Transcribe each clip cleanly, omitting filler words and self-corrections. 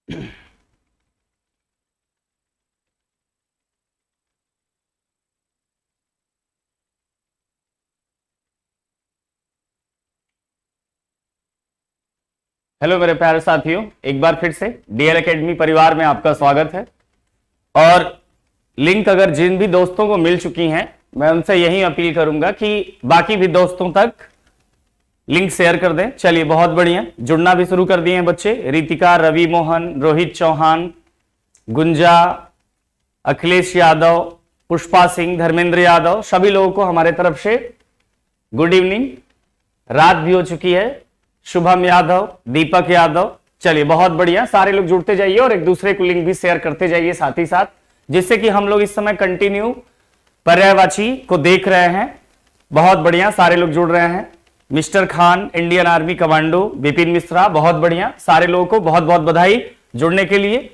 Hello मेरे प्यारे साथियों, एक बार फिर से डीएल एकेडमी परिवार में आपका स्वागत है। और लिंक अगर जिन भी दोस्तों को मिल चुकी हैं, मैं उनसे यही अपील करूंगा कि बाकी भी दोस्तों तक लिंक शेयर कर दें। चलिए, बहुत बढ़िया, जुड़ना भी शुरू कर दिए हैं बच्चे। रितिका, रवि मोहन, रोहित चौहान, गुंजा, अखिलेश यादव, पुष्पा सिंह, धर्मेंद्र यादव, सभी लोगों को हमारे तरफ से गुड इवनिंग। रात भी हो चुकी है। शुभम यादव, दीपक यादव, चलिए बहुत बढ़िया, सारे लोग जुड़ते जाइए और एक दूसरे को लिंक भी शेयर करते जाइए साथ ही साथ, जिससे कि हम लोग इस समय कंटिन्यू पर्यायवाची को देख रहे हैं। बहुत बढ़िया, सारे लोग जुड़ रहे हैं। Mister Khan, Indian army commando, Vipin Mishra, बहुत बढ़िया, सारे लोगों को बहुत बहुत बधाई जुड़ने के लिए।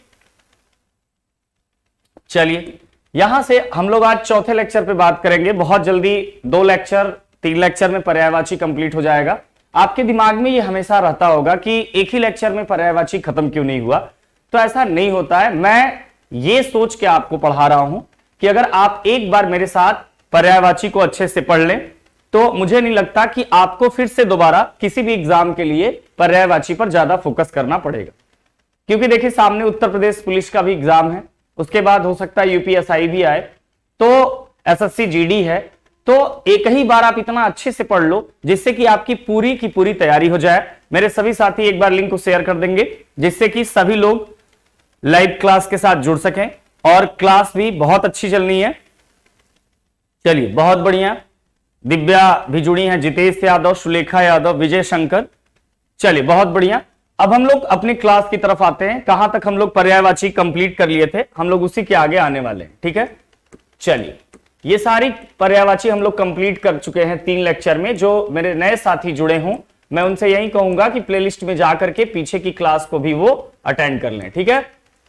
चलिए, यहां से हम लोग आज चौथे लेक्चर पे बात करेंगे। बहुत जल्दी 2 लेक्चर 3 लेक्चर में पर्यायवाची कंप्लीट हो जाएगा। आपके दिमाग में ये हमेशा रहता होगा कि एक ही लेक्चर में पर्यायवाची खत्म क्यों नहीं हुआ, तो ऐसा नहीं होता है। मैं ये सोच के आपको पढ़ा रहा हूं कि अगर आप एक बार मेरे साथ पर्यायवाची को अच्छे से पढ़ लें तो मुझे नहीं लगता कि आपको फिर से दोबारा किसी भी एग्जाम के लिए पर्यायवाची पर ज्यादा फोकस करना पड़ेगा। क्योंकि देखिए, सामने उत्तर प्रदेश पुलिस का भी एग्जाम है, उसके बाद हो सकता है यूपीएसआई भी आए, तो एसएससी जीडी है। तो एक ही बार आप इतना अच्छे से पढ़ लो जिससे कि आपकी पूरी की पूरी तैयारी हो जाए। मेरे सभी साथी एक बार लिंक को शेयर कर देंगे जिससे कि सभी लोग लाइव क्लास के साथ जुड़ सकें, और क्लास भी बहुत अच्छी चलनी है। चलिए, बहुत बढ़िया, दिव्या भी जुड़ी हैं, जितेश यादव, सुलेखा यादव, विजय शंकर। चलिए, बहुत बढ़िया। अब हम लोग अपनी क्लास की तरफ आते हैं। कहां तक हम लोग पर्यायवाची कंप्लीट कर लिए थे, हम लोग उसी के आगे आने वाले हैं। ठीक है, चलिए, ये सारी पर्यायवाची हम लोग कंप्लीट कर चुके हैं 3 लेक्चर में। जो मेरे नए साथी जुड़े हों, मैं उनसे यही कहूंगा कि प्लेलिस्ट में जाकर के पीछे की क्लास को भी वो अटेंड कर लें। ठीक है,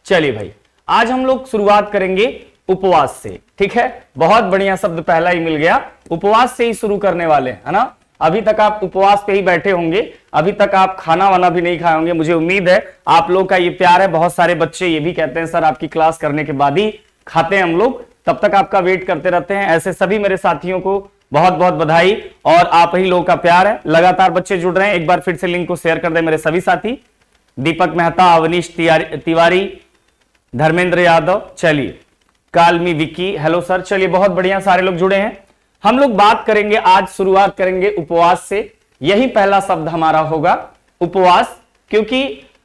चलिए भाई, आज हम लोग शुरुआत करेंगे उपवास से। ठीक है, बहुत बढ़िया, शब्द पहला ही मिल गया। उपवास से ही शुरू करने वाले हैं, है ना। अभी तक आप उपवास पे ही बैठे होंगे, अभी तक आप खाना वाना भी नहीं खाए होंगे। मुझे उम्मीद है आप लोग का ये प्यार है। बहुत सारे बच्चे ये भी कहते हैं सर आपकी क्लास करने के बाद ही खाते हैं हम लोग, तब तक आपका वेट करते रहते हैं। ऐसे सभी मेरे साथियों को बहुत बहुत बधाई, और आप ही लोगों का प्यार है। लगातार बच्चे जुड़ रहे हैं। एक बार फिर से लिंक को शेयर कर दें मेरे सभी साथी। दीपक मेहता, अवनीश तिवारी, धर्मेंद्र यादव, चलिए, कालमी विक्की, हेलो सर। चलिए, बहुत बढ़िया, सारे लोग जुड़े हैं। हम लोग बात करेंगे, आज शुरुआत करेंगे उपवास से। यही पहला शब्द हमारा होगा, उपवास। क्योंकि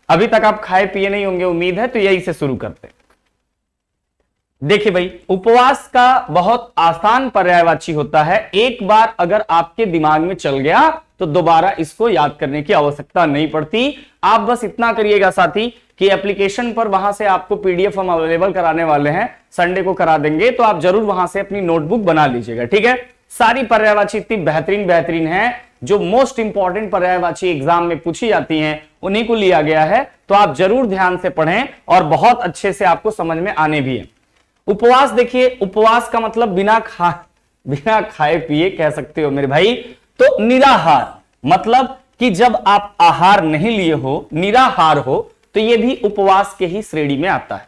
अभी तक आप खाए पिए नहीं होंगे, उम्मीद है, तो यही से शुरू करते हैं। देखिए भाई, उपवास का बहुत आसान पर्यायवाची होता है। एक बार अगर आपके दिमाग में चल गया तो दोबारा इसको याद करने की आवश्यकता नहीं पड़ती। आप बस इतना करिएगा साथी कि एप्लीकेशन पर वहां से आपको पीडीएफ हम अवेलेबल कराने वाले हैं, संडे को करा देंगे, तो आप जरूर वहां से अपनी नोटबुक बना लीजिएगा। ठीक है, सारी पर्यायवाची इतनी बेहतरीन बेहतरीन है, जो मोस्ट इंपॉर्टेंट पर्यायवाची एग्जाम में पूछी जाती हैं उन्हीं को लिया गया है। तो आप जरूर ध्यान से पढ़ें और बहुत अच्छे से आपको समझ में आने भी है। उपवास, देखिए, उपवास का मतलब बिना खाए पिए कह सकते हो मेरे भाई। तो निराहार मतलब कि जब आप आहार नहीं लिए हो, निराहार हो, तो ये भी उपवास के ही श्रेणी में आता है।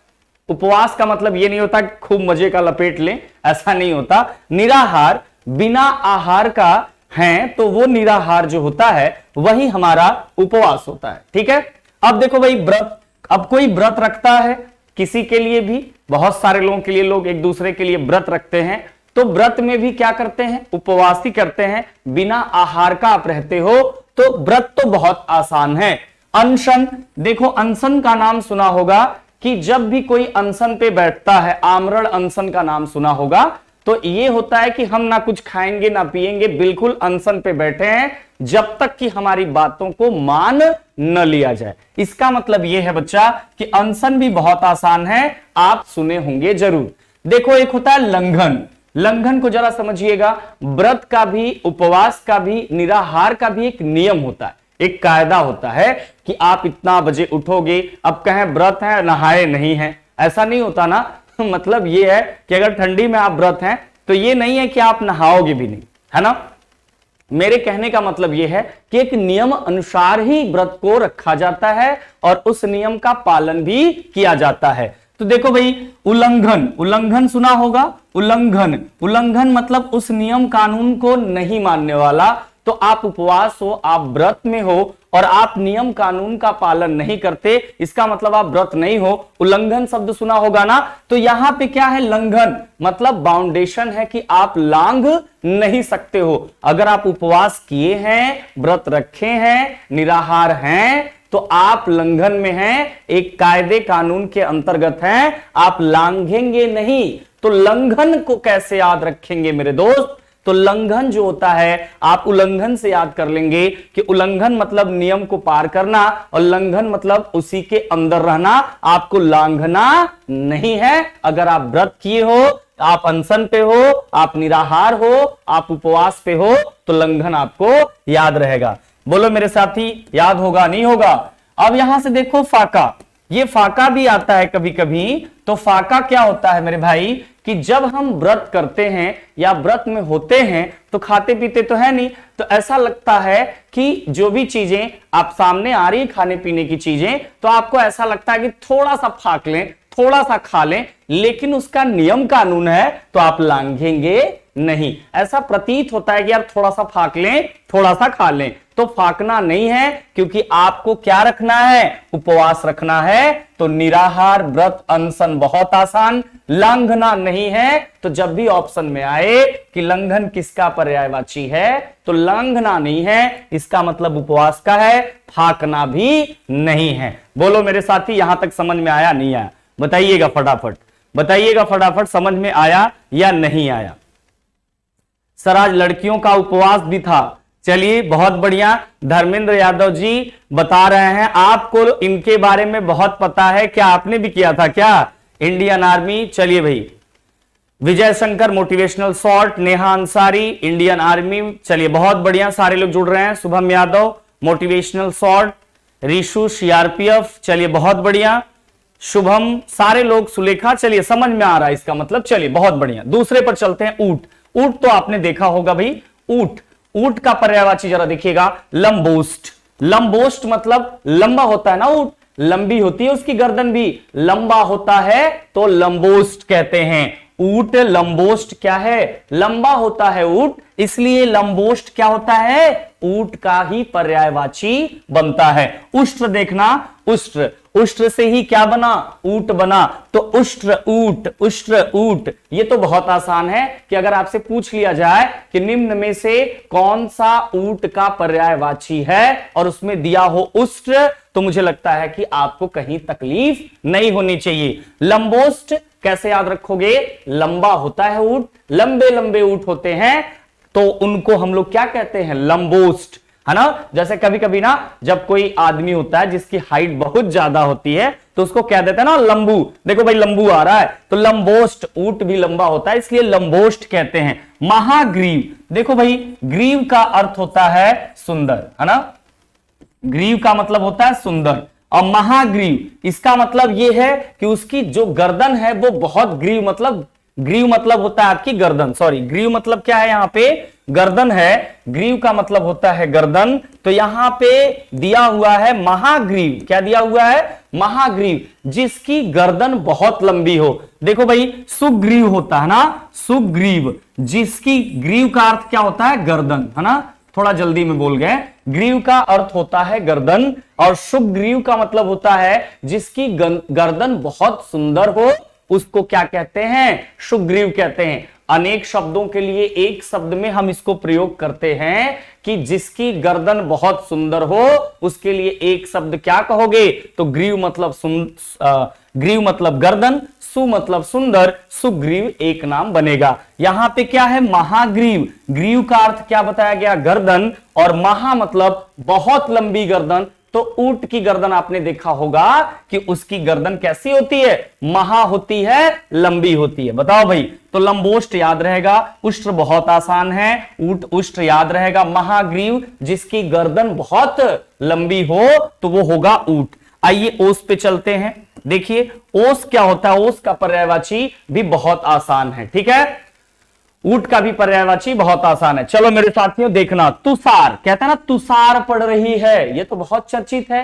उपवास का मतलब ये नहीं होता कि खूब मजे का लपेट लें, ऐसा नहीं होता। निराहार, बिना आहार का है, तो वो निराहार जो होता है वही हमारा उपवास होता है। ठीक है, अब देखो भाई, व्रत, अब कोई व्रत रखता है किसी के लिए भी, बहुत सारे लोगों के लिए, लोग एक दूसरे के लिए व्रत रखते हैं। तो व्रत में भी क्या करते हैं, उपवास ही करते हैं। बिना आहार का आप रहते हो तो व्रत तो बहुत आसान है। अनशन, देखो, अनशन का नाम सुना होगा कि जब भी कोई अनशन पे बैठता है, आमरण अनशन का नाम सुना होगा, तो ये होता है कि हम ना कुछ खाएंगे ना पिएंगे, बिल्कुल अनशन पे बैठे हैं जब तक कि हमारी बातों को मान न लिया जाए। इसका मतलब यह है बच्चा कि अनशन भी बहुत आसान है, आप सुने होंगे जरूर। देखो, एक होता है लंघन। लंघन को जरा समझिएगा। व्रत का भी, उपवास का भी, निराहार का भी एक नियम होता है, एक कायदा होता है कि आप इतना बजे उठोगे। अब कहें व्रत है, नहाए नहीं है, ऐसा नहीं होता ना। मतलब ये है कि अगर ठंडी में आप व्रत हैं तो ये नहीं है कि आप नहाओगे भी नहीं, है ना। मेरे कहने का मतलब यह है कि एक नियम अनुसार ही व्रत को रखा जाता है और उस नियम का पालन भी किया जाता है। तो देखो भाई, उल्लंघन, उल्लंघन सुना होगा, उल्लंघन, उल्लंघन मतलब उस नियम कानून को नहीं मानने वाला। तो आप उपवास हो, आप व्रत में हो और आप नियम कानून का पालन नहीं करते, इसका मतलब आप व्रत नहीं हो। उल्लंघन शब्द सुना होगा ना, तो यहां पे क्या है, लंघन मतलब बाउंडेशन है कि आप लांघ नहीं सकते हो। अगर आप उपवास किए हैं, व्रत रखे हैं, निराहार हैं, तो आप लंघन में हैं, एक कायदे कानून के अंतर्गत हैं, आप लांघेंगे नहीं। तो लंघन को कैसे याद रखेंगे मेरे दोस्त? तो लंघन जो होता है, आप उल्लंघन से याद कर लेंगे कि उल्लंघन मतलब नियम को पार करना और लंघन मतलब उसी के अंदर रहना, आपको लांघना नहीं है। अगर आप व्रत किए हो, आप अनशन पे हो, आप निराहार हो, आप उपवास पे हो, तो लंघन आपको याद रहेगा। बोलो मेरे साथी, याद होगा नहीं होगा? अब यहां से देखो फाका, ये फाका भी आता है कभी कभी। तो फाका क्या होता है मेरे भाई कि जब हम व्रत करते हैं या व्रत में होते हैं तो खाते पीते तो है नहीं, तो ऐसा लगता है कि जो भी चीजें आप सामने आ रही खाने पीने की चीजें, तो आपको ऐसा लगता है कि थोड़ा सा फाक लें, थोड़ा सा खा लें, लेकिन उसका नियम कानून है तो आप लांघेंगे नहीं। ऐसा प्रतीत होता है कि यार थोड़ा सा फाक लें, थोड़ा सा खा लें, तो फाकना नहीं है, क्योंकि आपको क्या रखना है, उपवास रखना है। तो निराहार, व्रत, अनशन बहुत आसान, लांघना नहीं है। तो जब भी ऑप्शन में आए कि लंघन किसका पर्यायवाची है, तो लांघना नहीं है, इसका मतलब उपवास का है, फाकना भी नहीं है। बोलो मेरे साथी, यहां तक समझ में आया नहीं आया? बताइएगा फटाफट, बताइएगा फटाफट, समझ में आया या नहीं आया? सर आज लड़कियों का उपवास भी था। चलिए बहुत बढ़िया, धर्मेंद्र यादव जी बता रहे हैं आपको इनके बारे में बहुत पता है। क्या आपने भी किया था क्या इंडियन आर्मी? चलिए भाई, Vijay Shankar motivational short, Neha Ansari Indian army, चलिए बहुत बढ़िया, सारे लोग जुड़ रहे हैं। Shubham Yadav motivational short, Rishu CRPF, चलिए बहुत बढ़िया, शुभम, सारे लोग, सुलेखा, चलिए समझ में आ रहा है इसका मतलब। चलिए बहुत बढ़िया, दूसरे पर चलते हैं। ऊंट, ऊंट तो आपने देखा होगा भाई, ऊंट, ऊंट का पर्यायवाची जरा देखिएगा, लंबोस्ट। लंबोस्ट मतलब लंबा होता है ना ऊंट, लंबी होती है उसकी गर्दन भी, लंबा होता है तो लंबोस्ट कहते हैं। ऊंट लंबोस्ट क्या है, लंबा होता है ऊंट, इसलिए लंबोस्ट क्या होता है, ऊंट का ही पर्यायवाची बनता है। उष्ट्र देखना, उष्ट्र, उष्ट्र से ही क्या बना, ऊंट बना, तो उष्ट्र ऊंट, उष्ट्र ऊंट। ये तो बहुत आसान है कि अगर आपसे पूछ लिया जाए कि निम्न में से कौन सा ऊंट का पर्यायवाची है और उसमें दिया हो उष्ट्र, तो मुझे लगता है कि आपको कहीं तकलीफ नहीं होनी चाहिए। लंबोस्ट कैसे याद रखोगे, लंबा होता है ऊंट, लंबे लंबे ऊंट होते हैं, तो उनको हम लोग क्या कहते हैं, लंबोस्ट, है ना। जैसे कभी कभी ना जब कोई आदमी होता है जिसकी हाइट बहुत ज्यादा होती है, तो उसको कह देते हैं ना लंबू, देखो भाई लंबू आ रहा है, तो लंबोस्ट, ऊंट भी लंबा होता है इसलिए लंबोस्ट कहते हैं। महाग्रीव, देखो भाई ग्रीव का अर्थ होता है सुंदर, है ना, ग्रीव का मतलब होता है सुंदर, और महाग्रीव इसका मतलब यह है कि उसकी जो गर्दन है वो बहुत, ग्रीव मतलब होता है आपकी गर्दन, सॉरी ग्रीव मतलब क्या है, यहां पे गर्दन है, ग्रीव का मतलब होता है गर्दन, तो यहां पे दिया हुआ है महाग्रीव, क्या दिया हुआ है, महाग्रीव, जिसकी गर्दन बहुत लंबी हो। देखो भाई सुग्रीव होता है ना, सुग्रीव, जिसकी, ग्रीव का अर्थ क्या होता है, गर्दन, है ना, थोड़ा जल्दी में बोल गए, ग्रीव का अर्थ होता है गर्दन, और सुग्रीव का मतलब होता है जिसकी गर्दन बहुत सुंदर हो, उसको क्या कहते हैं, सुग्रीव कहते हैं। अनेक शब्दों के लिए एक शब्द में हम इसको प्रयोग करते हैं कि जिसकी गर्दन बहुत सुंदर हो, उसके लिए एक शब्द क्या कहोगे, तो ग्रीव मतलब ग्रीव मतलब गर्दन, सु मतलब सुंदर, सुग्रीव एक नाम बनेगा। यहां पे क्या है, महाग्रीव, ग्रीव का अर्थ क्या बताया गया, गर्दन, और महा मतलब बहुत लंबी गर्दन। तो ऊंट की गर्दन आपने देखा होगा कि उसकी गर्दन कैसी होती है, महा होती है, लंबी होती है। बताओ भाई, तो लंबोष्ट याद रहेगा, उष्ट्र बहुत आसान है, ऊंट उष्ट्र याद रहेगा, महाग्रीव जिसकी गर्दन बहुत लंबी हो तो वो होगा ऊंट। आइए ओस पे चलते हैं, देखिए ओस क्या होता है, ओस का पर्यायवाची भी बहुत आसान है, ठीक है। ऊंट का भी पर्यायवाची बहुत आसान है। चलो मेरे साथियों देखना, तुषार, कहते हैं ना तुषार पड़ रही है, ये तो बहुत चर्चित है।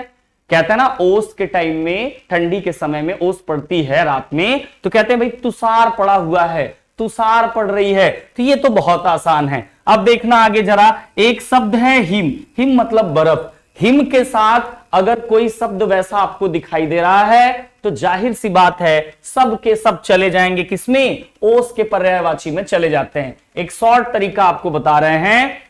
कहते हैं ना ओस के टाइम में, ठंडी के समय में ओस पड़ती है रात में, तो कहते हैं भाई तुषार पड़ा हुआ है, तुषार पड़ रही है, तो ये तो बहुत आसान है। अब देखना आगे जरा, एक शब्द है हिम, हिम मतलब बर्फ। हिम के साथ अगर कोई शब्द वैसा आपको दिखाई दे रहा है तो जाहिर सी बात है सब के सब चले जाएंगे किसमें, ओस के पर्यायवाची में चले जाते हैं। एक शॉर्ट तरीका आपको बता रहे हैं।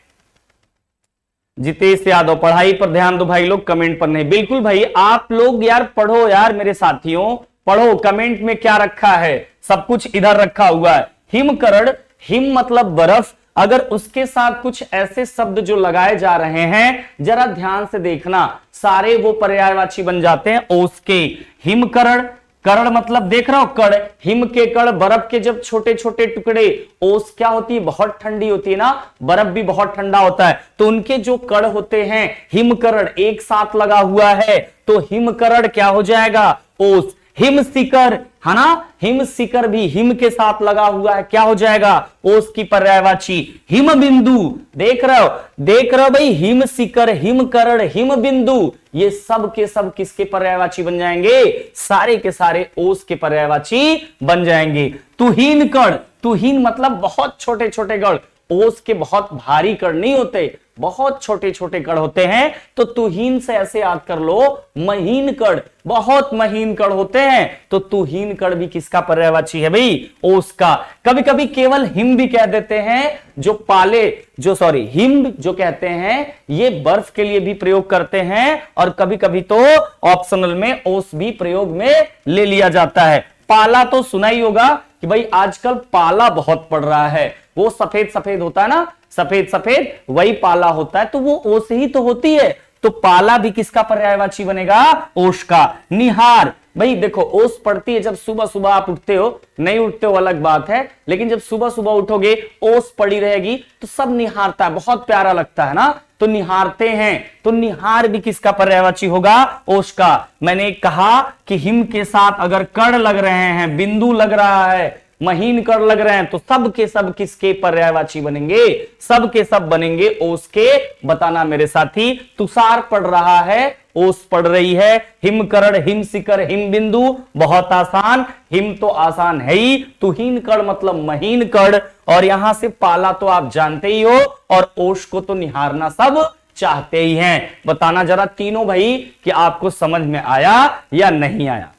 जितेश यादव, पढ़ाई पर ध्यान दो भाई लोग, कमेंट पर नहीं। बिल्कुल भाई, आप लोग यार पढ़ो यार मेरे साथियों, पढ़ो। कमेंट में क्या रखा है, सब कुछ इधर रखा हुआ है। हिमकरण, हिम मतलब बर्फ, अगर उसके साथ कुछ ऐसे शब्द जो लगाए जा रहे हैं, जरा ध्यान से देखना, सारे वो पर्यायवाची बन जाते हैं ओस के। हिमकरण, कर्ण मतलब देख रहा हो कण, हिम के कण, बर्फ के जब छोटे छोटे टुकड़े, ओस क्या होती है, बहुत ठंडी होती है ना, बर्फ भी बहुत ठंडा होता है, तो उनके जो कण होते हैं हिमकरण एक साथ लगा हुआ है, तो हिमकरण क्या हो जाएगा, ओस। हिम शिखर है ना, हिम शिखर भी हिम के साथ लगा हुआ है, क्या हो जाएगा, ओस की पर्यायवाची। हिम बिंदु, देख रहे हो, देख रहे हो भाई, हिम शिखर, हिमकरण, हिम बिंदु, ये सब के सब किसके पर्यायवाची बन जाएंगे, सारे के सारे ओस के पर्यायवाची बन जाएंगे। तुहीन कण, तुहीन मतलब बहुत छोटे छोटे कण, ओस के बहुत भारी कण नहीं होते, बहुत छोटे छोटे कण होते हैं, तो तुहीन से ऐसे याद कर लो, महीन कण, बहुत महीन कण होते हैं, तो तुहीन कण भी किसका पर्यायवाची है भाई, ओस का। कभी कभी केवल हिम भी कह देते हैं, जो पाले, जो सॉरी हिम जो कहते हैं ये बर्फ के लिए भी प्रयोग करते हैं, और कभी कभी तो ऑप्शनल में ओस भी प्रयोग में ले लिया जाता है। पाला तो सुना ही होगा कि भाई आजकल पाला बहुत पड़ रहा है, वो सफेद सफेद होता है ना, सफेद सफेद वही पाला होता है, तो वो ओस ही तो होती है, तो पाला भी किसका पर्यायवाची बनेगा, ओस का। निहार, भाई देखो ओस पड़ती है जब सुबह सुबह आप उठते हो, नहीं उठते हो अलग बात है, लेकिन जब सुबह सुबह उठोगे ओस पड़ी रहेगी तो सब निहारता है, बहुत प्यारा लगता है ना, तो निहारते हैं, तो निहार भी किसका पर्यायवाची होगा, ओस का। मैंने कहा कि हिम के साथ अगर कण लग रहे हैं, बिंदु लग रहा है, महीन कण लग रहे हैं, तो सब के सब किसके पर्यायवाची बनेंगे, सब के सब बनेंगे ओस के। बताना मेरे साथी, तुषार पड़ रहा है, ओस पड़ रही है, हिमकरण, हिम शिखर, हिम बिंदु, बहुत आसान, हिम तो आसान है ही, तुहीन कण मतलब महीन कण, और यहां से पाला तो आप जानते ही हो, और ओस को तो निहारना सब चाहते ही हैं। बताना जरा तीनों भाई कि आपको समझ में आया या नहीं आया।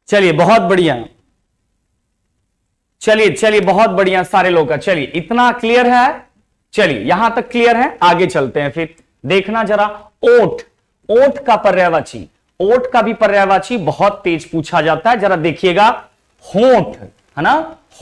चलिए बहुत बढ़िया, चलिए चलिए बहुत बढ़िया सारे लोग का, चलिए इतना क्लियर है, चलिए यहां तक क्लियर है, आगे चलते हैं फिर। देखना जरा ओठ, ओठ का पर्यायवाची, ओठ का भी पर्यायवाची बहुत तेज पूछा जाता है, जरा देखिएगा। होंठ है ना,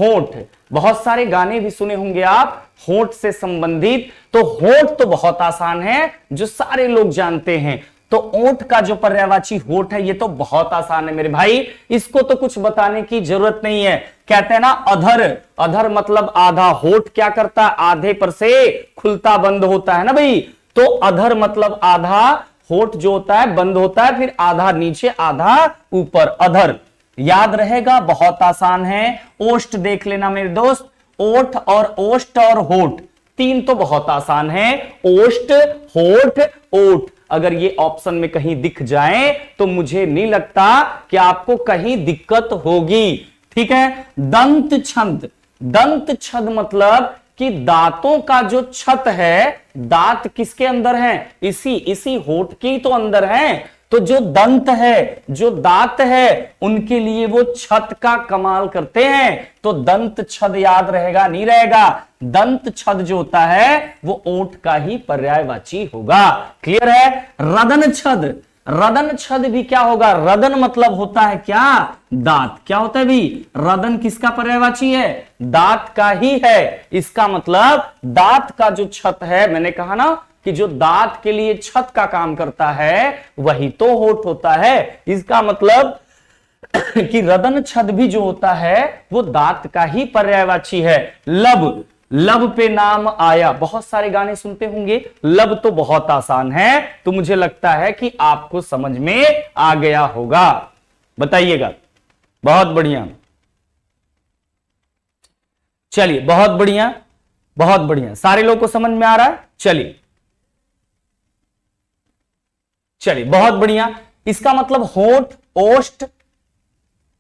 होंठ, बहुत सारे गाने भी सुने होंगे आप होंठ से संबंधित, तो होंठ तो बहुत आसान है, जो सारे लोग जानते हैं, तो ओठ का जो पर्यायवाची होठ है ये तो बहुत आसान है मेरे भाई, इसको तो कुछ बताने की जरूरत नहीं है। कहते हैं ना अधर, अधर मतलब आधा, होठ क्या करता है, आधे पर से खुलता बंद होता है ना भाई, तो अधर मतलब आधा, होठ जो होता है बंद होता है, फिर आधा नीचे आधा ऊपर, अधर। याद रहेगा, बहुत आसान है। ओष्ठ देख लेना मेरे दोस्त, ओठ और ओष्ठ और होठ तीन तो बहुत आसान है, ओष्ठ, होठ, ओठ। अगर ये ऑप्शन में कहीं दिख जाए तो मुझे नहीं लगता कि आपको कहीं दिक्कत होगी, ठीक है। दंत छंद, दंत छद मतलब कि दांतों का जो छत है, दांत किसके अंदर है, इसी होठ के तो अंदर है, तो जो दंत है, जो दांत है, उनके लिए वो छत का कमाल करते हैं, तो दंत छद याद रहेगा नहीं रहेगा, दंत छद जो होता है वो ओठ का ही पर्यायवाची होगा। क्लियर है। रदन छद, रदन छद भी क्या होगा, रदन मतलब होता है क्या, दांत, क्या होता है भी, रदन किसका पर्यायवाची है, दांत का ही है, इसका मतलब दांत का जो छत है, मैंने कहा ना कि जो दांत के लिए छत का काम करता है वही तो होठ होता है, इसका मतलब कि रदन छद भी जो होता है वो दांत का ही पर्यायवाची है। लब, लब पे नाम आया, बहुत सारे गाने सुनते होंगे, लब तो बहुत आसान है, तो मुझे लगता है कि आपको समझ में आ गया होगा, बताइएगा। बहुत बढ़िया, चलिए बहुत बढ़िया, बहुत बढ़िया, सारे लोग को समझ में आ रहा है। चलिए चलिए बहुत बढ़िया। इसका मतलब होठ, ओष्ठ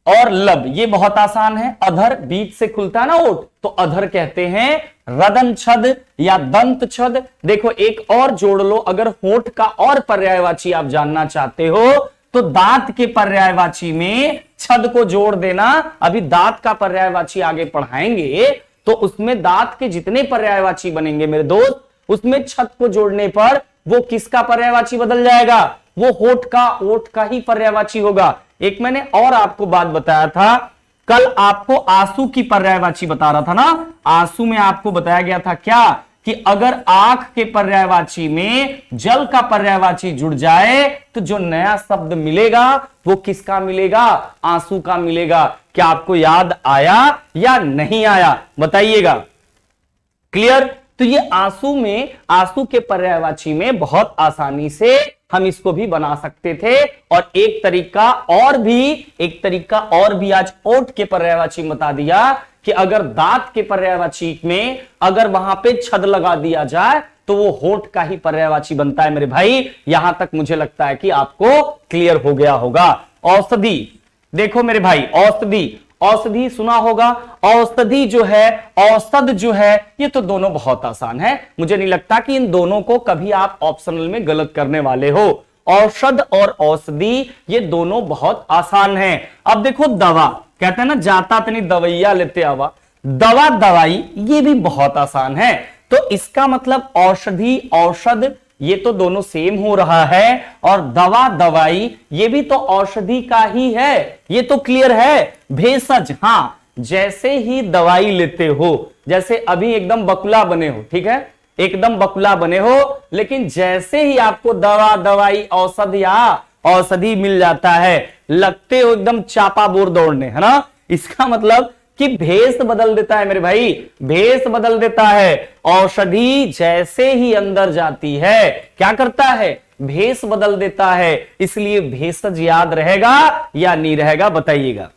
और लब, ये बहुत आसान है। अधर बीच से खुलता है ना ओठ, तो अधर कहते हैं। रदन छद या दंत छद। देखो एक और जोड़ लो, अगर होठ का और पर्यायवाची आप जानना चाहते हो तो दांत के पर्यायवाची में छद को जोड़ देना। अभी दांत का पर्यायवाची आगे पढ़ाएंगे तो उसमें दांत के जितने पर्यायवाची बनेंगे मेरे दोस्त, उसमें छद को जोड़ने पर वो किसका पर्यायवाची बदल जाएगा? वो होठ का, ओठ का ही पर्यायवाची होगा। एक मैंने और आपको बात बताया था, कल आपको आंसू की पर्यायवाची बता रहा था ना। आंसू में आपको बताया गया था क्या कि अगर आंख के पर्यायवाची में जल का पर्यायवाची जुड़ जाए तो जो नया शब्द मिलेगा वो किसका मिलेगा? आंसू का मिलेगा। क्या आपको याद आया या नहीं आया? बताइएगा। क्लियर? तो ये आंसू में, आंसू के पर्यायवाची में बहुत आसानी से हम इसको भी बना सकते थे। और एक तरीका और भी आज ओठ के पर्यायवाची बता दिया कि अगर दांत के पर्यायवाची में अगर वहां पे छद लगा दिया जाए तो वो होठ का ही पर्यायवाची बनता है मेरे भाई। यहां तक मुझे लगता है कि आपको क्लियर हो गया होगा। औषधि, देखो मेरे भाई, औषधि, औषधि सुना होगा। औषधि जो है, औषध जो है, ये तो दोनों बहुत आसान है। मुझे नहीं लगता कि इन दोनों को कभी आप ऑप्शनल में गलत करने वाले हो। औषध और औषधि ये दोनों बहुत आसान हैं। अब देखो दवा, कहते हैं ना जाता तनी दवैया लेते आवा। दवा, दवाई, ये भी बहुत आसान है। तो इसका मतलब औषधि, औषध, ये तो दोनों सेम हो रहा है। और दवा, दवाई, ये भी तो औषधि का ही है। ये तो क्लियर है। भेषज, हां, जैसे ही दवाई लेते हो, जैसे अभी एकदम बकुला बने हो, ठीक है, एकदम बकुला बने हो, लेकिन जैसे ही आपको दवा, दवाई, औषध या औषधि मिल जाता है, लगते हो एकदम चापा बोर दौड़ने, है ना। इसका मतलब कि भेष बदल देता है मेरे भाई, भेष बदल देता है। औषधि जैसे ही अंदर जाती है क्या करता है? भेष बदल देता है। इसलिए भेषज याद रहेगा या नहीं रहेगा? बताइएगा।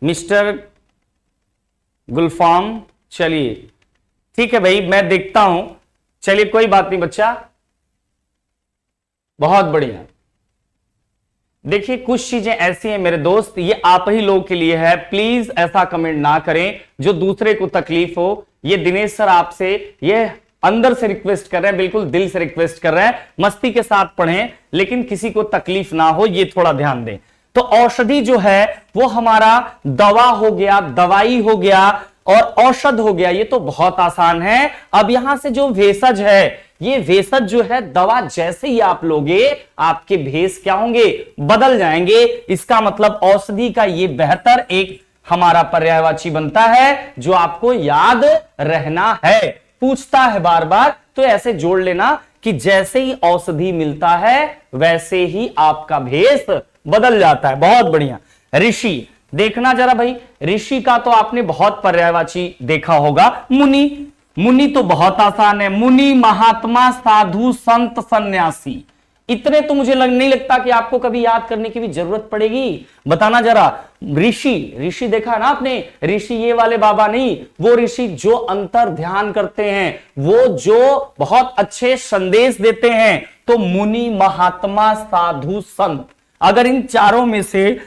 मिस्टर गुलफाम, चलिए ठीक है भाई, मैं देखता हूं। चलिए कोई बात नहीं बच्चा, बहुत बढ़िया। देखिए कुछ चीजें ऐसी हैं मेरे दोस्त, ये आप ही लोगों के लिए है। प्लीज ऐसा कमेंट ना करें जो दूसरे को तकलीफ हो। ये दिनेश सर आपसे ये अंदर से रिक्वेस्ट कर रहे हैं, बिल्कुल दिल से रिक्वेस्ट कर रहे हैं। मस्ती के साथ पढ़ें लेकिन किसी को तकलीफ ना हो, ये थोड़ा ध्यान दें। तो औषधि जो है वो हमारा दवा हो गया, दवाई हो गया और औषध हो गया। ये तो बहुत आसान है। अब यहां से जो भेषज है, ये भेषज जो है, दवा जैसे ही आप लोगे आपके भेष क्या होंगे? बदल जाएंगे। इसका मतलब औषधि का ये बेहतर एक हमारा पर्यायवाची बनता है जो आपको याद रहना है। पूछता है बार बार, तो ऐसे जोड़ लेना कि जैसे ही औषधि मिलता है वैसे ही आपका भेष बदल जाता है। बहुत बढ़िया। ऋषि, देखना जरा भाई, ऋषि का तो आपने बहुत पर्यायवाची देखा होगा। मुनि, मुनि तो बहुत आसान है। मुनि, महात्मा, साधु, संत, सन्यासी, इतने तो मुझे नहीं लगता कि आपको कभी याद करने की भी जरूरत पड़ेगी। बताना जरा। ऋषि, ऋषि देखा ना आपने? ऋषि ये वाले बाबा नहीं, वो ऋषि जो अंतर ध्यान करते हैं, वो जो बहुत अच्छे संदेश देते हैं। तो मुनि, महात्मा, साधु, संत, अगर इन चारों में से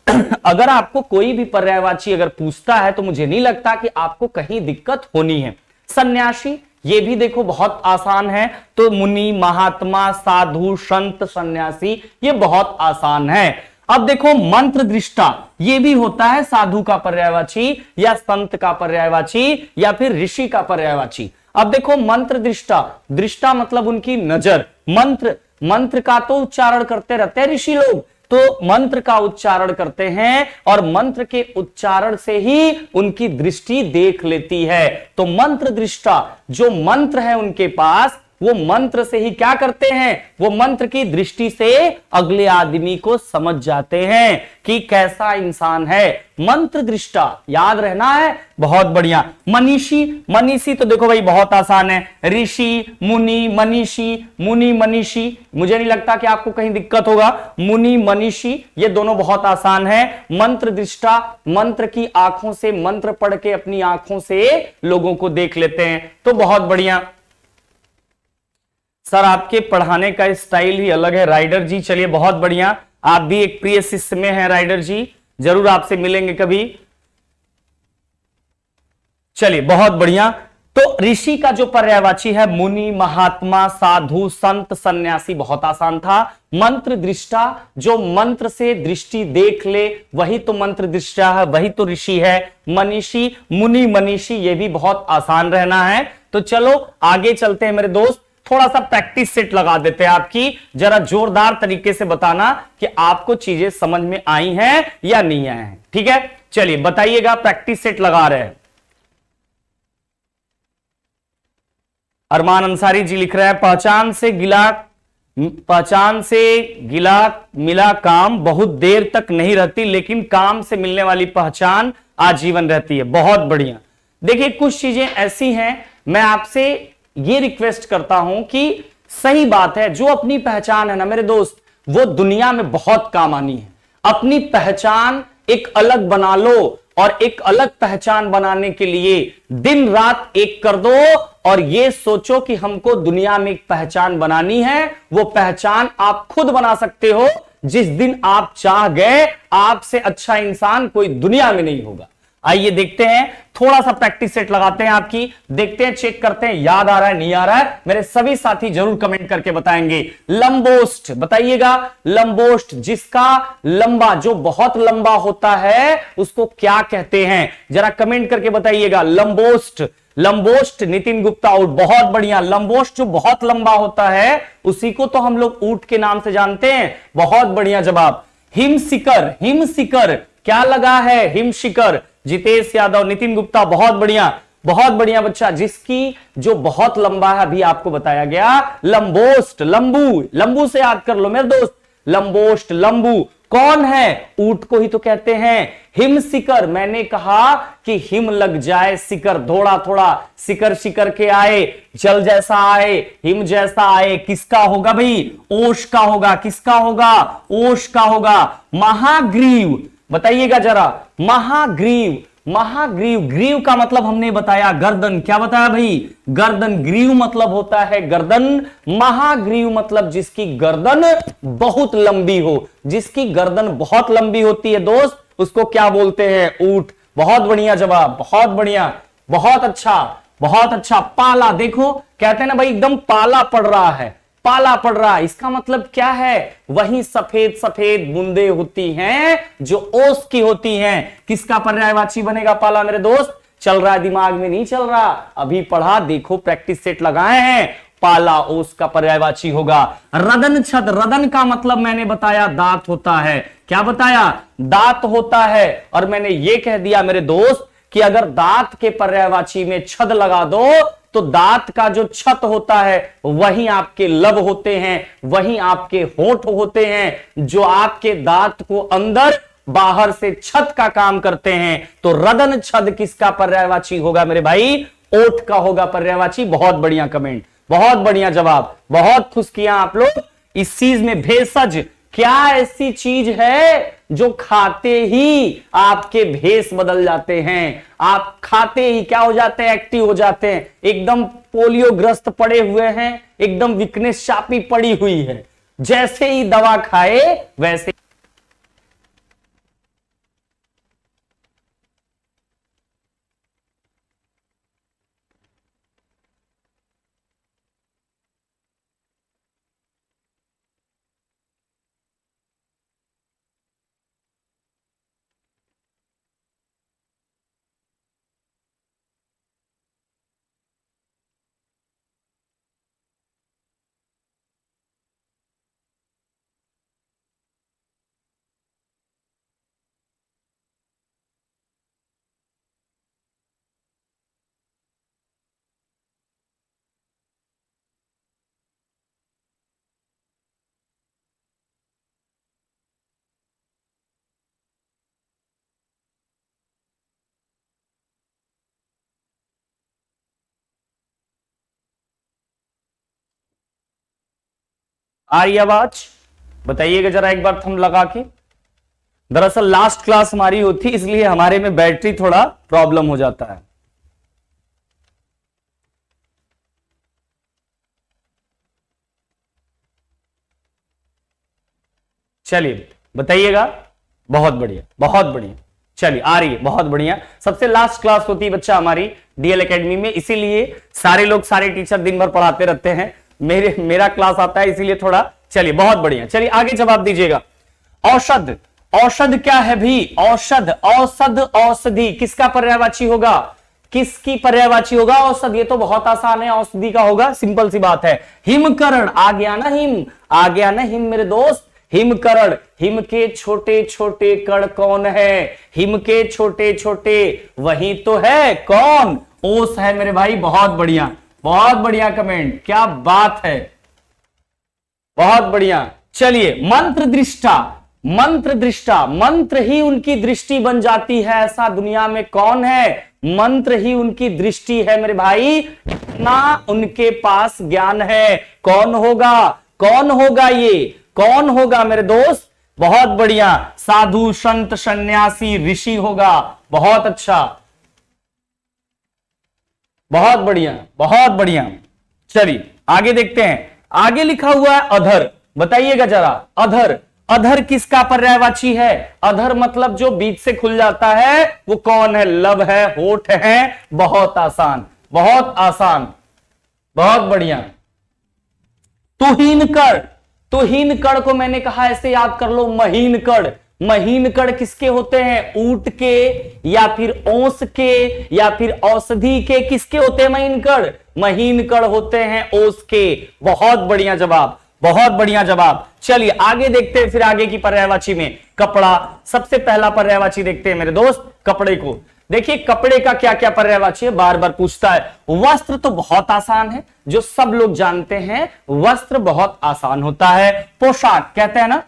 अगर आपको कोई भी पर्यायवाची अगर पूछता है तो मुझे नहीं लगता कि आपको कहीं दिक्कत होनी है। सन्यासी, ये भी देखो बहुत आसान है। तो मुनि, महात्मा, साधु, संत, सन्यासी, ये बहुत आसान है। अब देखो मंत्र दृष्टा, ये भी होता है साधु का पर्यायवाची या संत का पर्यायवाची या फिर ऋषि का पर्यायवाची। अब देखो मंत्र दृष्टा, दृष्टा मतलब उनकी नजर। मंत्र, मंत्र का तो उच्चारण करते रहते हैं ऋषि लोग, तो मंत्र का उच्चारण करते हैं और मंत्र के उच्चारण से ही उनकी दृष्टि देख लेती है। तो मंत्र दृष्टा, जो मंत्र है उनके पास वो मंत्र से ही क्या करते हैं, वो मंत्र की दृष्टि से अगले आदमी को समझ जाते हैं कि कैसा इंसान है। मंत्र दृष्टा याद रहना है, बहुत बढ़िया। मनीषी, मनीषी तो देखो भाई बहुत आसान है, ऋषि मुनि मनीषी, मुनि मनीषी, मुझे नहीं लगता कि आपको कहीं दिक्कत होगा। मुनि मनीषी ये दोनों बहुत आसान है। मंत्र दृष्टा, मंत्र की आंखों से मंत्र पढ़ के अपनी आंखों से लोगों को देख लेते हैं, तो बहुत बढ़िया। सर आपके पढ़ाने का स्टाइल ही अलग है राइडर जी, चलिए बहुत बढ़िया, आप भी एक प्रिय शिष्य में हैं राइडर जी, जरूर आपसे मिलेंगे कभी। चलिए बहुत बढ़िया। तो ऋषि का जो पर्यायवाची है मुनि, महात्मा, साधु, संत, सन्यासी, बहुत आसान था। मंत्र दृष्टा जो मंत्र से दृष्टि देख ले वही तो मंत्र दृष्टा है, वही तो ऋषि है। मनीषी, मुनि मनीषी, ये भी बहुत आसान रहना है। तो चलो आगे चलते हैं मेरे दोस्त, थोड़ा सा प्रैक्टिस सेट लगा देते हैं आपकी, जरा जोरदार तरीके से बताना कि आपको चीजें समझ में आई हैं या नहीं आई हैं, ठीक है। चलिए बताइएगा, प्रैक्टिस सेट लगा रहे हैं। अरमान अंसारी जी लिख रहे हैं, पहचान से गिला मिला काम बहुत देर तक नहीं रहती, लेकिन काम से मिलने वाली पहचान आजीवन रहती है। बहुत बढ़िया। देखिए कुछ चीजें ऐसी हैं, मैं आपसे ये रिक्वेस्ट करता हूं कि सही बात है, जो अपनी पहचान है ना मेरे दोस्त, वो दुनिया में बहुत काम आनी है। अपनी पहचान एक अलग बना लो, और एक अलग पहचान बनाने के लिए दिन रात एक कर दो, और ये सोचो कि हमको दुनिया में एक पहचान बनानी है। वो पहचान आप खुद बना सकते हो। जिस दिन आप चाह गए, आपसे अच्छा इंसान कोई दुनिया में नहीं होगा। आइए देखते हैं, थोड़ा सा प्रैक्टिस सेट लगाते हैं आपकी, देखते हैं, चेक करते हैं याद आ रहा है नहीं आ रहा है। मेरे सभी साथी जरूर कमेंट करके बताएंगे। लंबोष्ठ बताइएगा, लंबोष्ठ जिसका लंबा, जो बहुत लंबा होता है उसको क्या कहते हैं, जरा कमेंट करके बताइएगा। लंबोष्ठ, लंबोष्ठ नितिन गुप्ता आउट, बहुत बढ़िया। लंबोष्ठ जो बहुत लंबा होता है उसी को तो हम लोग ऊंट के नाम से जानते हैं, बहुत बढ़िया जवाब। हिमशिखर, हिमशिखर क्या लगा है, हिमशिखर। जितेश यादव, नितिन गुप्ता, बहुत बढ़िया, बहुत बढ़िया बच्चा। जिसकी जो बहुत लंबा है अभी आपको बताया गया, लंबोष्ठ, लंबू, लंबू से याद कर लो मेरे दोस्त, लंबोष्ठ, लंबू कौन है, ऊंट को ही तो कहते हैं। हिमशिखर, मैंने कहा कि हिम लग जाए शिखर, थोड़ा थोड़ा शिखर शिखर के आए, जल जैसा आए, हिम जैसा आए, किसका होगा भाई, ओश का होगा। किसका होगा, ओश का होगा। महाग्रीव बताइएगा जरा, महाग्रीव, महाग्रीव, ग्रीव का मतलब हमने बताया गर्दन, क्या बताया भाई, गर्दन। ग्रीव मतलब होता है गर्दन, महाग्रीव मतलब जिसकी गर्दन बहुत लंबी हो, जिसकी गर्दन बहुत लंबी होती है दोस्त, उसको क्या बोलते हैं, ऊंट। बहुत बढ़िया जवाब, बहुत बढ़िया, बहुत अच्छा, बहुत अच्छा। पाला, देखो कहते हैं ना भाई एकदम पाला पड़ रहा है, पाला पड़ रहा है, इसका मतलब क्या है, वही सफेद सफेद बूंदे होती हैं जो ओस की होती हैं। किसका पर्यायवाची बनेगा पाला मेरे दोस्त, चल रहा है दिमाग में, नहीं चल रहा, अभी पढ़ा, देखो प्रैक्टिस सेट लगाए हैं। पाला ओस का पर्यायवाची होगा। रदन छद, रदन का मतलब मैंने बताया दांत होता है, क्या बताया, दांत होता है। और मैंने ये कह दिया मेरे दोस्त कि अगर दांत के पर्यायवाची में छद लगा दो तो दांत का जो छत होता है वही आपके लब होते हैं, वही आपके होंठ होते हैं, जो आपके दांत को अंदर बाहर से छत का काम करते हैं। तो रदन छद किसका पर्यायवाची होगा मेरे भाई, ओठ का होगा पर्यायवाची। बहुत बढ़िया कमेंट, बहुत बढ़िया जवाब, बहुत खुश किया आप लोग। इस चीज में भेषज, क्या ऐसी चीज है जो खाते ही आपके भेष बदल जाते हैं, आप खाते ही क्या हो जाते हैं, एक्टिव हो जाते हैं, एकदम पोलियो ग्रस्त पड़े हुए हैं, एकदम वीकनेस चापी पड़ी हुई है, जैसे ही दवा खाए वैसे आ रही आवाज? बताइएगा जरा एक बार थंब लगा के। दरअसल लास्ट क्लास हमारी होती इसलिए हमारे में बैटरी थोड़ा प्रॉब्लम हो जाता है। चलिए बताइएगा। बहुत बढ़िया, बहुत बढ़िया। चलिए आ रही है, बहुत बढ़िया। सबसे लास्ट क्लास होती है बच्चा हमारी डीएल एकेडमी में, इसीलिए सारे लोग, सारे टीचर दिन भर पढ़ाते रहते हैं। मेरा क्लास आता है इसीलिए थोड़ा। चलिए बहुत बढ़िया। चलिए आगे जवाब दीजिएगा। औषध, औषध क्या है भी? औषध, औषध, औषधि किसका पर्यायवाची होगा? किसकी पर्यायवाची होगा? औषध। ये तो बहुत आसान है, औषधि का होगा, सिंपल सी बात है। हिमकरण, आ गया ना हिम, आ गया ना हिम मेरे दोस्त। हिमकरण, हिम के छोटे छोटे कण कौन है? हिम के छोटे छोटे वही तो है कौन? ओस है मेरे भाई। बहुत बढ़िया, बहुत बढ़िया कमेंट, क्या बात है, बहुत बढ़िया। चलिए मंत्र दृष्टा, मंत्र दृष्टा, मंत्र ही उनकी दृष्टि बन जाती है, ऐसा दुनिया में कौन है? मंत्र ही उनकी दृष्टि है मेरे भाई, इतना उनके पास ज्ञान है। कौन होगा? कौन होगा? ये कौन होगा मेरे दोस्त? बहुत बढ़िया, साधु, संत, सन्यासी, ऋषि होगा। बहुत अच्छा, बहुत बढ़िया, बहुत बढ़िया। चलिए आगे देखते हैं। आगे लिखा हुआ है अधर, बताइएगा जरा। अधर, अधर किसका पर्यायवाची है? अधर मतलब जो बीच से खुल जाता है वो कौन है? लब है, होठ है। बहुत आसान, बहुत आसान, बहुत बढ़िया। तुहीन कण, तुहीन कण को मैंने कहा ऐसे याद कर लो, महीन कण। महीन कण किसके होते हैं? ऊंट के या फिर ओस के या फिर औषधि के, किसके होते हैं महीन कण? महीन कण होते हैं ओस के। बहुत बढ़िया जवाब, बहुत बढ़िया जवाब। चलिए आगे देखते हैं फिर आगे की पर्यायवाची में। कपड़ा, सबसे पहला पर्यायवाची देखते हैं मेरे दोस्त, कपड़े को। देखिए कपड़े का क्या क्या पर्यायवाची है, बार बार पूछता है। वस्त्र तो बहुत आसान है, जो सब लोग जानते हैं, वस्त्र बहुत आसान होता है। पोशाक, कहते हैं ना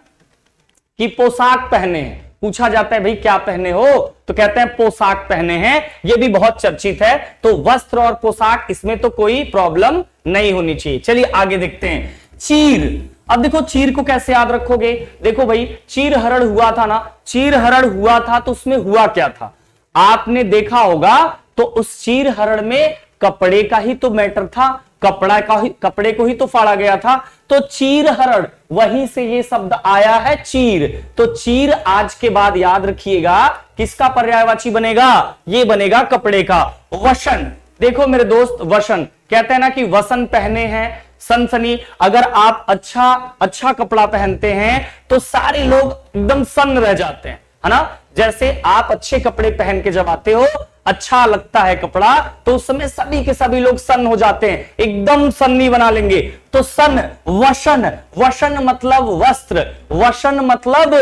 कि पोशाक पहने हैं, पूछा जाता है भाई क्या पहने हो, तो कहते हैं पोशाक पहने हैं, ये भी बहुत चर्चित है। तो वस्त्र और पोशाक, इसमें तो कोई प्रॉब्लम नहीं होनी चाहिए। चलिए आगे देखते हैं। चीर, अब देखो चीर को कैसे याद रखोगे? देखो भाई, चीर हरण हुआ था ना, चीर हरण हुआ था तो उसमें हुआ क्या था? आपने देखा होगा, तो उस चीर हरण में कपड़े का ही तो मैटर था, कपड़े को ही तो फाड़ा गया था। तो चीर हरण, वहीं से ये शब्द आया है चीर। तो चीर आज के बाद याद रखिएगा किसका पर्यायवाची बनेगा? ये बनेगा कपड़े का। वसन, देखो मेरे दोस्त, वसन कहते हैं ना कि वसन पहने हैं, सनसनी। अगर आप अच्छा कपड़ा पहनते हैं तो सारे लोग एकदम सन्न रह जाते हैं, है ना। जैसे आप अच्छे कपड़े पहन के जब आते हो, अच्छा लगता है कपड़ा, तो उस समय सभी के सभी लोग सन्न हो जाते हैं, एकदम सन्नी बना लेंगे। तो सन, वसन, वसन मतलब वस्त्र, वसन मतलब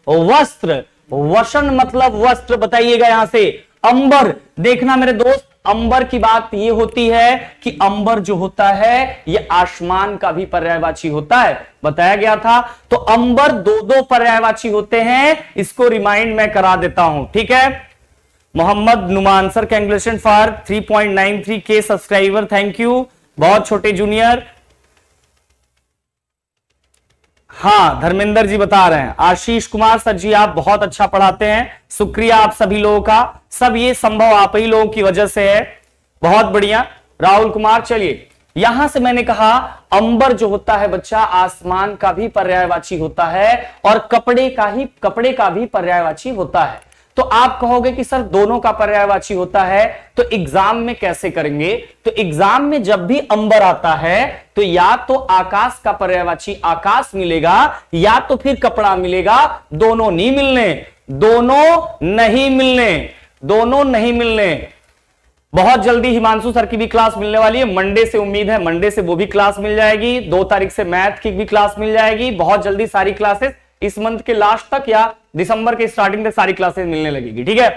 वस्त्र, वसन मतलब वस्त्र। बताइएगा यहां से। अंबर, देखना मेरे दोस्त, अंबर की बात ये होती है कि अंबर जो होता है ये आसमान का भी पर्यायवाची होता है, बताया गया था। तो अंबर दो दो पर्यायवाची होते हैं, इसको रिमाइंड मैं करा देता हूं, ठीक है। मोहम्मद नुमान सर, कैंग्रेचुलेशन फॉर 3.93 के सब्सक्राइबर, थैंक यू। बहुत छोटे जूनियर, हाँ धर्मेंद्र जी बता रहे हैं। आशीष कुमार सर जी, आप बहुत अच्छा पढ़ाते हैं, शुक्रिया आप सभी लोगों का। सब ये संभव आप ही लोगों की वजह से है, बहुत बढ़िया। राहुल कुमार, चलिए यहां से मैंने कहा अंबर जो होता है बच्चा, आसमान का भी पर्यायवाची होता है और कपड़े का भी पर्यायवाची होता है। तो आप कहोगे कि सर दोनों का पर्यायवाची होता है, तो एग्जाम में कैसे करेंगे? तो एग्जाम में जब भी अंबर आता है तो या तो आकाश का पर्यायवाची आकाश मिलेगा या तो फिर कपड़ा मिलेगा। दोनों नहीं मिलने, दोनों नहीं मिलने, दोनों नहीं मिलने। बहुत जल्दी हिमांशु सर की भी क्लास मिलने वाली है, मंडे से उम्मीद है, मंडे से वो भी क्लास मिल जाएगी। 2 तारीख से मैथ की भी क्लास मिल जाएगी। बहुत जल्दी सारी क्लासेस इस मंथ के लास्ट तक या दिसंबर के स्टार्टिंग तक सारी क्लासेस मिलने लगेगी, ठीक है।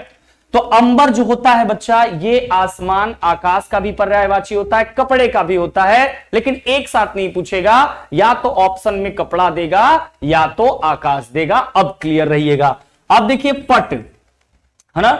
तो अंबर जो होता है बच्चा, ये आसमान आकाश का भी पर्यायवाची होता है, कपड़े का भी होता है, लेकिन एक साथ नहीं पूछेगा, या तो ऑप्शन में कपड़ा देगा या तो आकाश देगा। अब क्लियर रहिएगा। अब देखिए पट, है ना,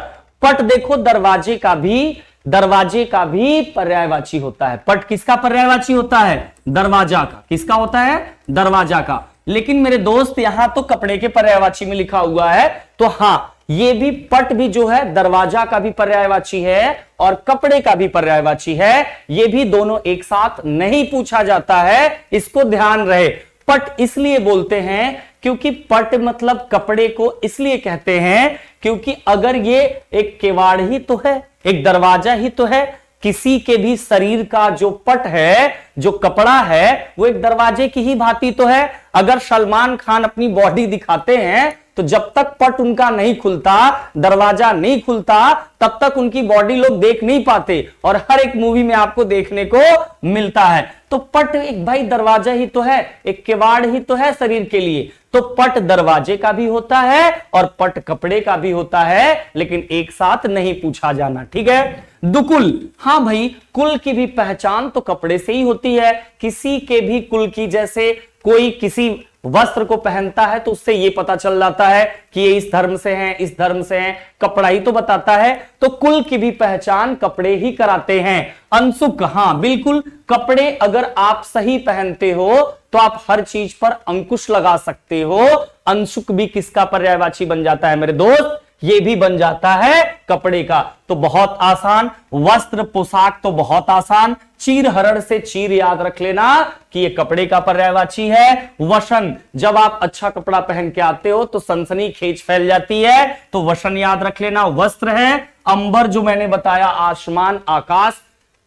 पट देखो दरवाजे का भी दरवाजे का भी पर्यायवाची होता है। पट किसका पर्यायवाची होता है? दरवाजा का। किसका होता है? दरवाजा का। लेकिन मेरे दोस्त यहां तो कपड़े के पर्यायवाची में लिखा हुआ है, तो हां ये भी पट भी जो है दरवाजा का भी पर्यायवाची है और कपड़े का भी पर्यायवाची है। ये भी दोनों एक साथ नहीं पूछा जाता है, इसको ध्यान रहे। पट इसलिए बोलते हैं क्योंकि पट मतलब कपड़े को इसलिए कहते हैं क्योंकि अगर ये एक किवाड़ ही तो है, एक दरवाजा ही तो है, किसी के भी शरीर का जो पट है, जो कपड़ा है, वो एक दरवाजे की ही भांति तो है। अगर सलमान खान अपनी बॉडी दिखाते हैं तो जब तक पट उनका नहीं खुलता, दरवाजा नहीं खुलता, तब तक उनकी बॉडी लोग देख नहीं पाते और हर एक मूवी में आपको देखने को मिलता है। तो पट एक भाई दरवाजा ही तो है, एक किवाड़ ही तो है शरीर के लिए। तो पट दरवाजे का भी होता है और पट कपड़े का भी होता है, लेकिन एक साथ नहीं पूछा जाना, ठीक है। दुकुल, हां भाई कुल की भी पहचान तो कपड़े से ही होती है। किसी के भी कुल की, जैसे कोई किसी वस्त्र को पहनता है तो उससे ये पता चल जाता है कि ये इस धर्म से हैं, इस धर्म से हैं, कपड़ा ही तो बताता है। तो कुल की भी पहचान कपड़े ही कराते हैं। अंशुक, हां बिल्कुल, कपड़े अगर आप सही पहनते हो तो आप हर चीज पर अंकुश लगा सकते हो। अंशुक भी किसका पर्यायवाची बन जाता है मेरे दोस्त? ये भी बन जाता है कपड़े का। तो बहुत आसान। वस्त्र पोशाक तो बहुत आसान। चीर हरण से चीर याद रख लेना कि ये कपड़े का पर्यायवाची है। वसन, जब आप अच्छा कपड़ा पहन के आते हो तो सनसनी खेच फैल जाती है, तो वसन याद रख लेना वस्त्र है। अंबर जो मैंने बताया आसमान आकाश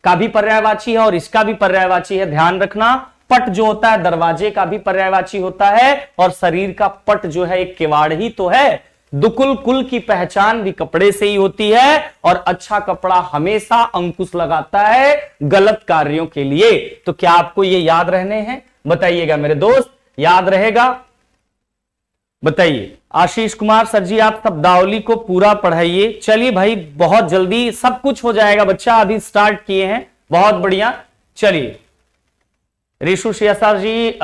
का भी पर्यायवाची है और इसका भी पर्यायवाची है, ध्यान रखना। पट जो होता है दरवाजे का भी पर्यायवाची होता है और शरीर का पट जो है एक किवाड़ ही तो है। दुकुल, कुल की पहचान भी कपड़े से ही होती है और अच्छा कपड़ा हमेशा अंकुश लगाता है गलत कार्यों के लिए। तो क्या आपको ये याद रहने हैं? बताइएगा मेरे दोस्त, याद रहेगा? बताइए। आशीष कुमार सर जी आप शब्दावली को पूरा पढ़ाइए। चलिए भाई बहुत जल्दी सब कुछ हो जाएगा बच्चा, अभी स्टार्ट किए हैं, बहुत बढ़िया। चलिए रिशु सर जी,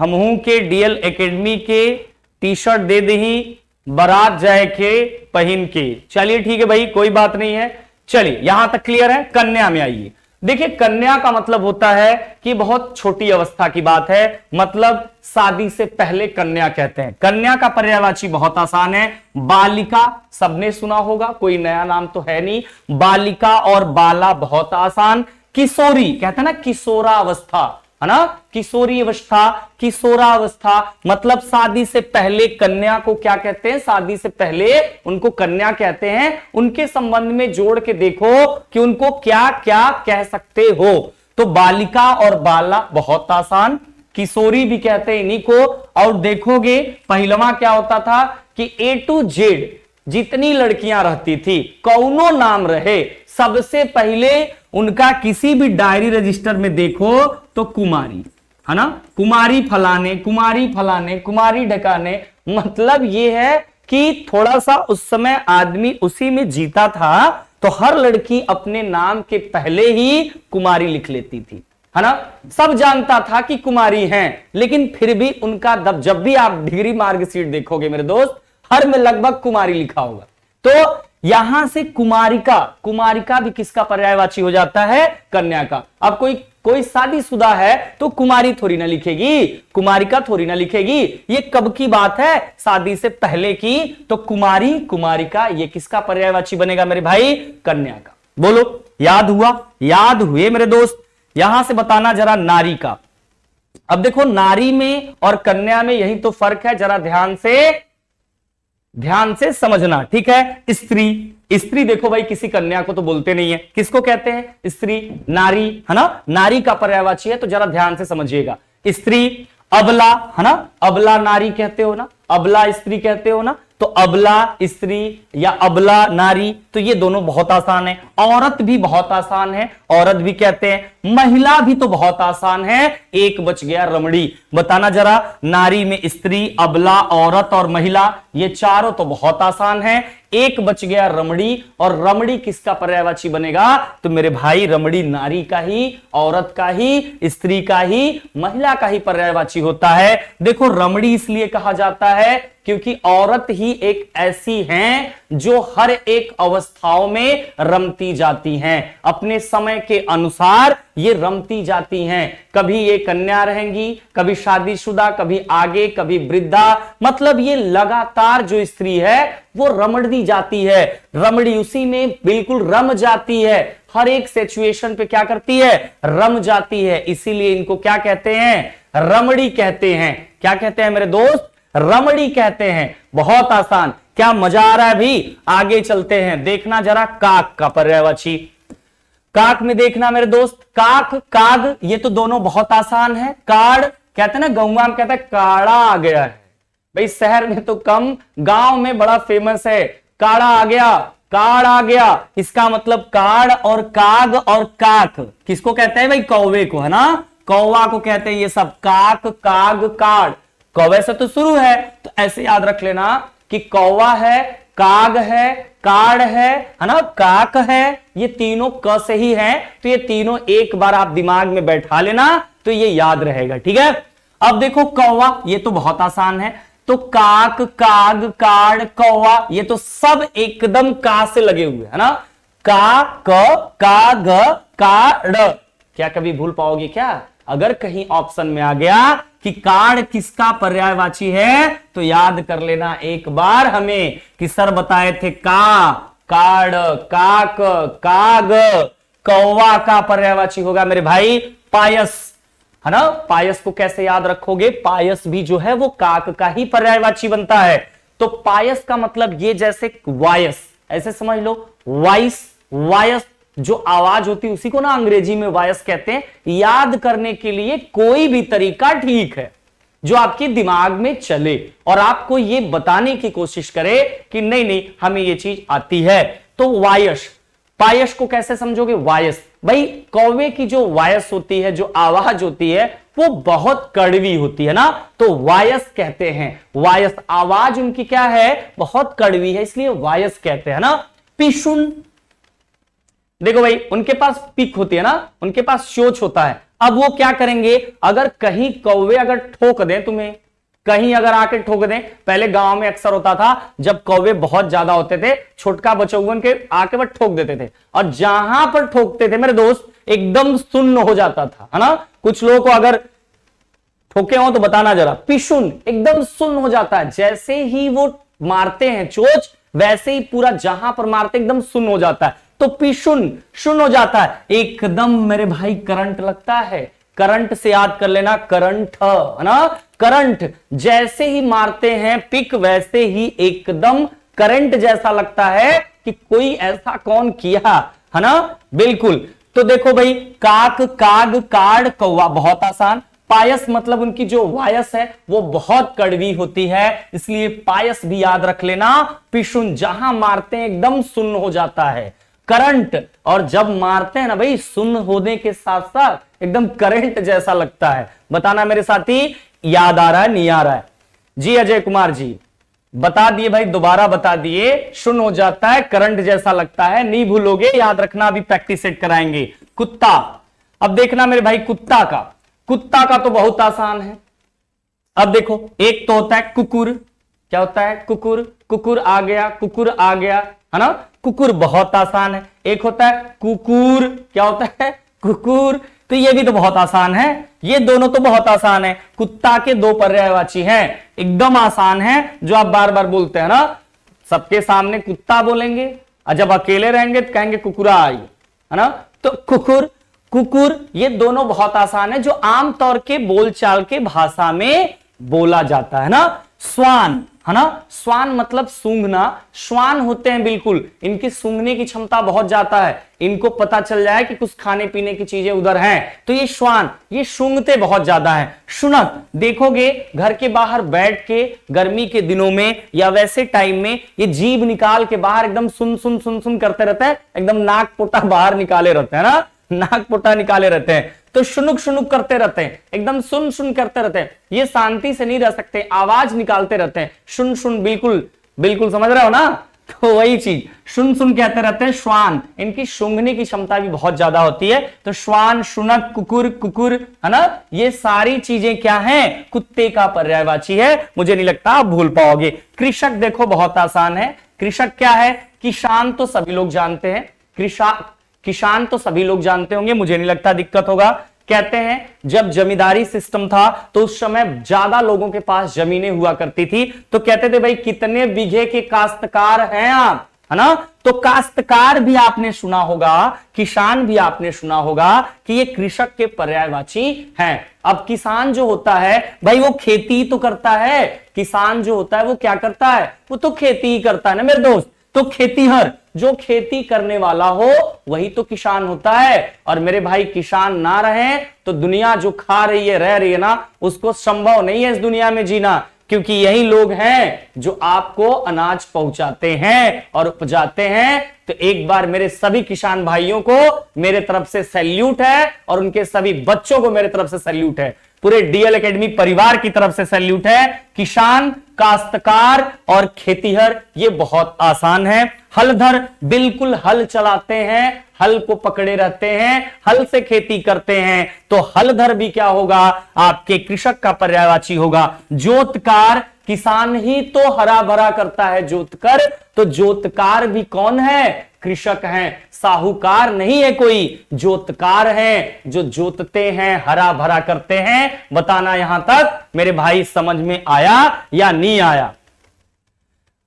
हमहू के डीएल एकेडमी के टी शर्ट दे दही, बारात जाए के पहन के। चलिए ठीक है भाई, कोई बात नहीं है। चलिए यहां तक क्लियर है। कन्या में आइए। देखिए कन्या का मतलब होता है कि बहुत छोटी अवस्था की बात है, मतलब शादी से पहले कन्या कहते हैं। कन्या का पर्यायवाची बहुत आसान है। बालिका सबने सुना होगा, कोई नया नाम तो है नहीं। बालिका और बाला बहुत आसान। किशोरी कहते हैं ना, किशोरावस्था है ना, किशोरी अवस्था, किशोरावस्था मतलब शादी से पहले कन्या को क्या कहते हैं? शादी से पहले उनको कन्या कहते हैं। उनके संबंध में जोड़ के देखो कि उनको क्या क्या कह सकते हो। तो बालिका और बाला बहुत आसान। किशोरी भी कहते हैं इन्हीं को। और देखोगे पहलवा क्या होता था कि A to Z जितनी लड़कियां रहती थी, कौनो नाम रहे, सबसे पहले उनका किसी भी डायरी रजिस्टर में देखो तो कुमारी है ना, कुमारी फलाने, कुमारी फलाने, कुमारी ढकाने। मतलब ये है कि थोड़ा सा उस समय आदमी उसी में जीता था, तो हर लड़की अपने नाम के पहले ही कुमारी लिख लेती थी, है ना। सब जानता था कि कुमारी हैं, लेकिन फिर भी उनका जब भी आप डिग्री मार्कशीट देखोगे मेरे दोस्त, हर में लगभग कुमारी लिखा होगा। तो यहां से कुमारिका, कुमारिका भी किसका पर्यायवाची हो जाता है? कन्या का। अब कोई शादीशुदा है तो कुमारी थोड़ी ना लिखेगी, कुमारिका थोड़ी ना लिखेगी। ये कब की बात है? शादी से पहले की। तो कुमारी, कुमारिका ये किसका पर्यायवाची बनेगा मेरे भाई? कन्या का। बोलो याद हुआ? याद हुए मेरे दोस्त? यहां से बताना जरा नारी का। अब देखो नारी में और कन्या में यही तो फर्क है, जरा ध्यान से समझना, ठीक है। स्त्री, स्त्री देखो भाई किसी कन्या को तो बोलते नहीं है, किसको कहते हैं? स्त्री, नारी, है ना। नारी का पर्यायवाची है, तो जरा ध्यान से समझिएगा। स्त्री, अबला, है ना, अबला नारी कहते हो ना, अबला स्त्री कहते हो ना। तो अबला स्त्री या अबला नारी, तो ये दोनों बहुत आसान है। औरत भी बहुत आसान है, औरत भी कहते हैं। महिला भी तो बहुत आसान है, एक बच गया रमणी। बताना जरा, नारी में स्त्री, अबला, औरत और महिला, ये चारों तो बहुत आसान है। एक बच गया रमणी, और रमणी किसका पर्यायवाची बनेगा? तो मेरे भाई रमणी नारी का ही, औरत का ही, स्त्री का ही, महिला का ही पर्यायवाची होता है। देखो रमणी इसलिए कहा जाता है क्योंकि औरत ही एक ऐसी है जो हर एक अवस्थाओं में रमती जाती हैं, अपने समय के अनुसार ये रमती जाती हैं। कभी ये कन्या रहेंगी, कभी शादीशुदा, कभी आगे, कभी वृद्धा, मतलब ये लगातार जो स्त्री है वो रमड़ी जाती है, रमड़ी उसी में बिल्कुल रम जाती है, हर एक सिचुएशन पे क्या करती है, रम जाती है। इसीलिए इनको क्या कहते हैं, रमड़ी कहते हैं। क्या कहते हैं मेरे दोस्त, रमड़ी कहते हैं। बहुत आसान, क्या मजा आ रहा है भी। आगे चलते हैं, देखना जरा काक का पर्यायवाची। काक में देखना मेरे दोस्त, काक काग ये तो दोनों बहुत आसान है। काड़ कहते हैं ना, गौवा में कहते हैं काड़ा आ गया है, भाई शहर में तो कम, गांव में बड़ा फेमस है। काड़ा आ गया, काड़ आ गया, इसका मतलब काड़ और काग और काक किसको कहते हैं भाई, कौवे को, है ना, कौवा को कहते हैं ये सब। काक काग काड़, कौवे से तो शुरू है, तो ऐसे याद रख लेना कि कौवा है, काग है, काड़ है ना, काक है, ये तीनों क से ही हैं। तो ये तीनों एक बार आप दिमाग में बैठा लेना तो ये याद रहेगा, ठीक है। अब देखो कौवा, ये तो बहुत आसान है। तो काक काग काड़ कौवा ये तो सब एकदम का से लगे हुए है ना, का क का ग का ड़। क्या कभी भूल पाओगे क्या, अगर कहीं ऑप्शन में आ गया कि काड़ किसका पर्यायवाची है तो याद कर लेना एक बार हमें कि सर बताए थे का, काड़, काक, काग, कौवा का पर्यायवाची होगा मेरे भाई पायस, है ना। पायस को कैसे याद रखोगे, पायस भी जो है वो काक का ही पर्यायवाची बनता है। तो पायस का मतलब ये जैसे वायस, ऐसे समझ लो, वाइस, वायस जो आवाज होती है उसी को ना अंग्रेजी में वायस कहते हैं। याद करने के लिए कोई भी तरीका ठीक है जो आपके दिमाग में चले और आपको ये बताने की कोशिश करे कि नहीं नहीं हमें ये चीज आती है। तो वायस, पायस को कैसे समझोगे, वायस, भाई कौवे की जो वायस होती है, जो आवाज होती है वो बहुत कड़वी होती है ना, तो वायस कहते हैं। वायस आवाज उनकी क्या है, बहुत कड़वी है, इसलिए वायस कहते हैं ना। पिशुन, देखो भाई उनके पास पिक होती है ना, उनके पास चोंच होता है। अब वो क्या करेंगे, अगर कहीं कौवे अगर ठोक दें तुम्हें, कहीं अगर आके ठोक दें, पहले गांव में अक्सर होता था जब कौवे बहुत ज्यादा होते थे, छोटका बचौवन के आके बस ठोक देते थे, और जहां पर ठोकते थे मेरे दोस्त एकदम सुन्न हो जाता था, है ना। कुछ लोगों को अगर ठोके हो तो बताना जरा, पिशुन एकदम सुन्न हो जाता है, जैसे ही वो मारते हैं चोच वैसे ही पूरा जहां पर मारते एकदम सुन्न हो जाता है। तो पिशुन सुन्न हो जाता है, एकदम मेरे भाई करंट लगता है। करंट से याद कर लेना, करंट, है ना, करंट जैसे ही मारते हैं पिक वैसे ही एकदम करंट जैसा लगता है कि कोई ऐसा कौन किया, है ना, बिल्कुल। तो देखो भाई काक काग काड़ कौवा बहुत आसान। पायस मतलब उनकी जो वायस है वो बहुत कड़वी होती है, इसलिए पायस भी याद रख लेना। पिशुन जहां मारते हैं एकदम सुन्न हो जाता है। करंट, और जब मारते हैं ना भाई सुन्न होने के साथ साथ एकदम करंट जैसा लगता है। बताना मेरे साथी, याद आ रहा है नहीं आ रहा है जी। अजय कुमार जी बता दिए भाई, दोबारा बता दिए, सुन्न हो जाता है, करंट जैसा लगता है, नहीं भूलोगे, याद रखना, अभी प्रैक्टिस सेट कराएंगे। कुत्ता, अब देखना मेरे भाई कुत्ता का, कुत्ता का तो बहुत आसान है। अब देखो एक तो होता है कुकुर, क्या होता है, कुकुर, कुकुर आ गया, कुकुर आ गया, है ना, कुकुर बहुत आसान है। एक होता है कुकुर, क्या होता है, कुकुर, तो ये भी तो बहुत आसान है, ये दोनों तो बहुत आसान है। कुत्ता के दो पर्यायवाची हैं, एकदम आसान है, जो आप बार बार बोलते हैं ना, सबके सामने कुत्ता बोलेंगे और जब अकेले रहेंगे तो कहेंगे कुकुरा आई, है ना। तो कुकुर, कुकुर ये दोनों बहुत आसान है, जो आमतौर के बोलचाल के भाषा में बोला जाता है ना। स्वान, है ना, स्वान मतलब सूंघना, श्वान होते हैं बिल्कुल, इनकी सूंघने की क्षमता बहुत ज्यादा है, इनको पता चल जाए कि कुछ खाने पीने की चीजें उधर हैं तो ये श्वान, ये सूंघते बहुत ज्यादा है। शुनक, देखोगे घर के बाहर बैठ के गर्मी के दिनों में या वैसे टाइम में ये जीभ निकाल के बाहर एकदम सुन सुन सुन सुन करते रहते हैं, एकदम नाक पोटा बाहर निकाले रहते हैं ना, नाक पोटा निकाले रहते हैं, तो शुनुक शुनुक करते रहते हैं, एकदम सुन सुन करते रहते हैं, ये शांति से नहीं रह सकते, आवाज निकालते रहते हैं, सुन सुन, बिल्कुल बिल्कुल समझ रहे हो ना। तो वही चीज सुन सुन कहते रहते हैं श्वान, इनकी सूंघने की क्षमता भी बहुत ज्यादा होती है। तो श्वान, शुनक, कुकुर, कुकुर, है ना, ये सारी चीजें क्या हैं, कुत्ते का पर्यायवाची है। मुझे नहीं लगता आप भूल पाओगे। कृषक देखो बहुत आसान है। कृषक क्या है? किसान तो सभी लोग जानते हैं, किसान तो सभी लोग जानते होंगे, मुझे नहीं लगता दिक्कत होगा। कहते हैं जब जमींदारी सिस्टम था तो उस समय ज्यादा लोगों के पास जमीनें हुआ करती थी, तो कहते थे भाई कितने बीघे के काश्तकार हैं आप, है ना। तो काश्तकार भी आपने सुना होगा, किसान भी आपने सुना होगा कि ये कृषक के पर्यायवाची हैं। अब किसान जो होता है भाई वो खेती तो करता है, किसान जो होता है वो क्या करता है, वो तो खेती ही करता है ना मेरे दोस्त। तो खेतीहर, जो खेती करने वाला हो वही तो किसान होता है। और मेरे भाई किसान ना रहे तो दुनिया जो खा रही है, रह रही है ना, उसको संभव नहीं है इस दुनिया में जीना, क्योंकि यही लोग हैं जो आपको अनाज पहुंचाते हैं और उपजाते हैं। तो एक बार मेरे सभी किसान भाइयों को मेरे तरफ से सैल्यूट है और उनके सभी बच्चों को मेरे तरफ से सैल्यूट है, पूरे डीएल एकेडमी परिवार की तरफ से सैल्यूट है। किसान, काश्तकार और खेतीहर ये बहुत आसान है। हलधर बिल्कुल हल चलाते हैं, हल को पकड़े रहते हैं, हल से खेती करते हैं, तो हलधर भी क्या होगा, आपके कृषक का पर्यायवाची होगा। जोतकार, किसान ही तो हरा भरा करता है जोतकर, तो जोतकार भी कौन है, कृषक हैं। साहूकार नहीं है कोई, जोतकार हैं, जो जोतते हैं, हरा भरा करते हैं। बताना यहां तक मेरे भाई समझ में आया या नहीं आया।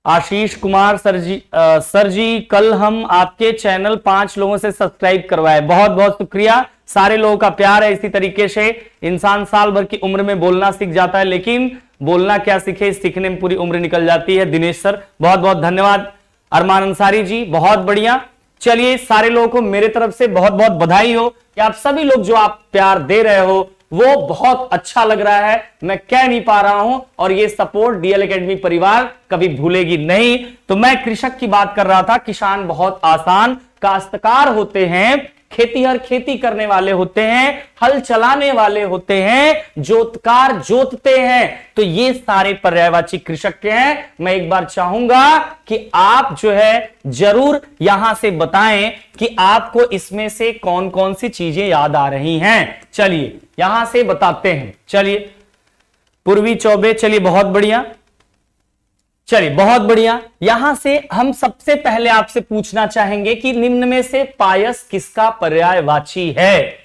आशीष कुमार सर जी कल हम आपके चैनल 5 लोगों से सब्सक्राइब करवाए, बहुत बहुत शुक्रिया। सारे लोगों का प्यार है। इसी तरीके से इंसान साल भर की उम्र में बोलना सीख जाता है, लेकिन बोलना क्या सीखे, सीखने में पूरी उम्र निकल जाती है। दिनेश सर बहुत बहुत धन्यवाद। अरमान अंसारी जी बहुत बढ़िया। चलिए सारे लोगों को मेरे तरफ से बहुत बहुत बधाई हो कि आप सभी लोग जो आप प्यार दे रहे हो वो बहुत अच्छा लग रहा है, मैं कह नहीं पा रहा हूं। और ये सपोर्ट डीएल एकेडमी परिवार कभी भूलेगी नहीं। तो मैं कृषक की बात कर रहा था। किसान बहुत आसान, काश्तकार होते हैं, खेतीहर खेती करने वाले होते हैं, हल चलाने वाले होते हैं, जोतकार जोतते हैं। तो ये सारे पर्यायवाची कृषक के हैं। मैं एक बार चाहूंगा कि आप जो है जरूर यहां से बताएं कि आपको इसमें से कौन कौन सी चीजें याद आ रही हैं। चलिए यहां से बताते हैं। चलिए पूर्वी चौबे, चलिए बहुत बढ़िया, चलिए बहुत बढ़िया। यहां से हम सबसे पहले आपसे पूछना चाहेंगे कि निम्न में से पायस किसका पर्यायवाची है।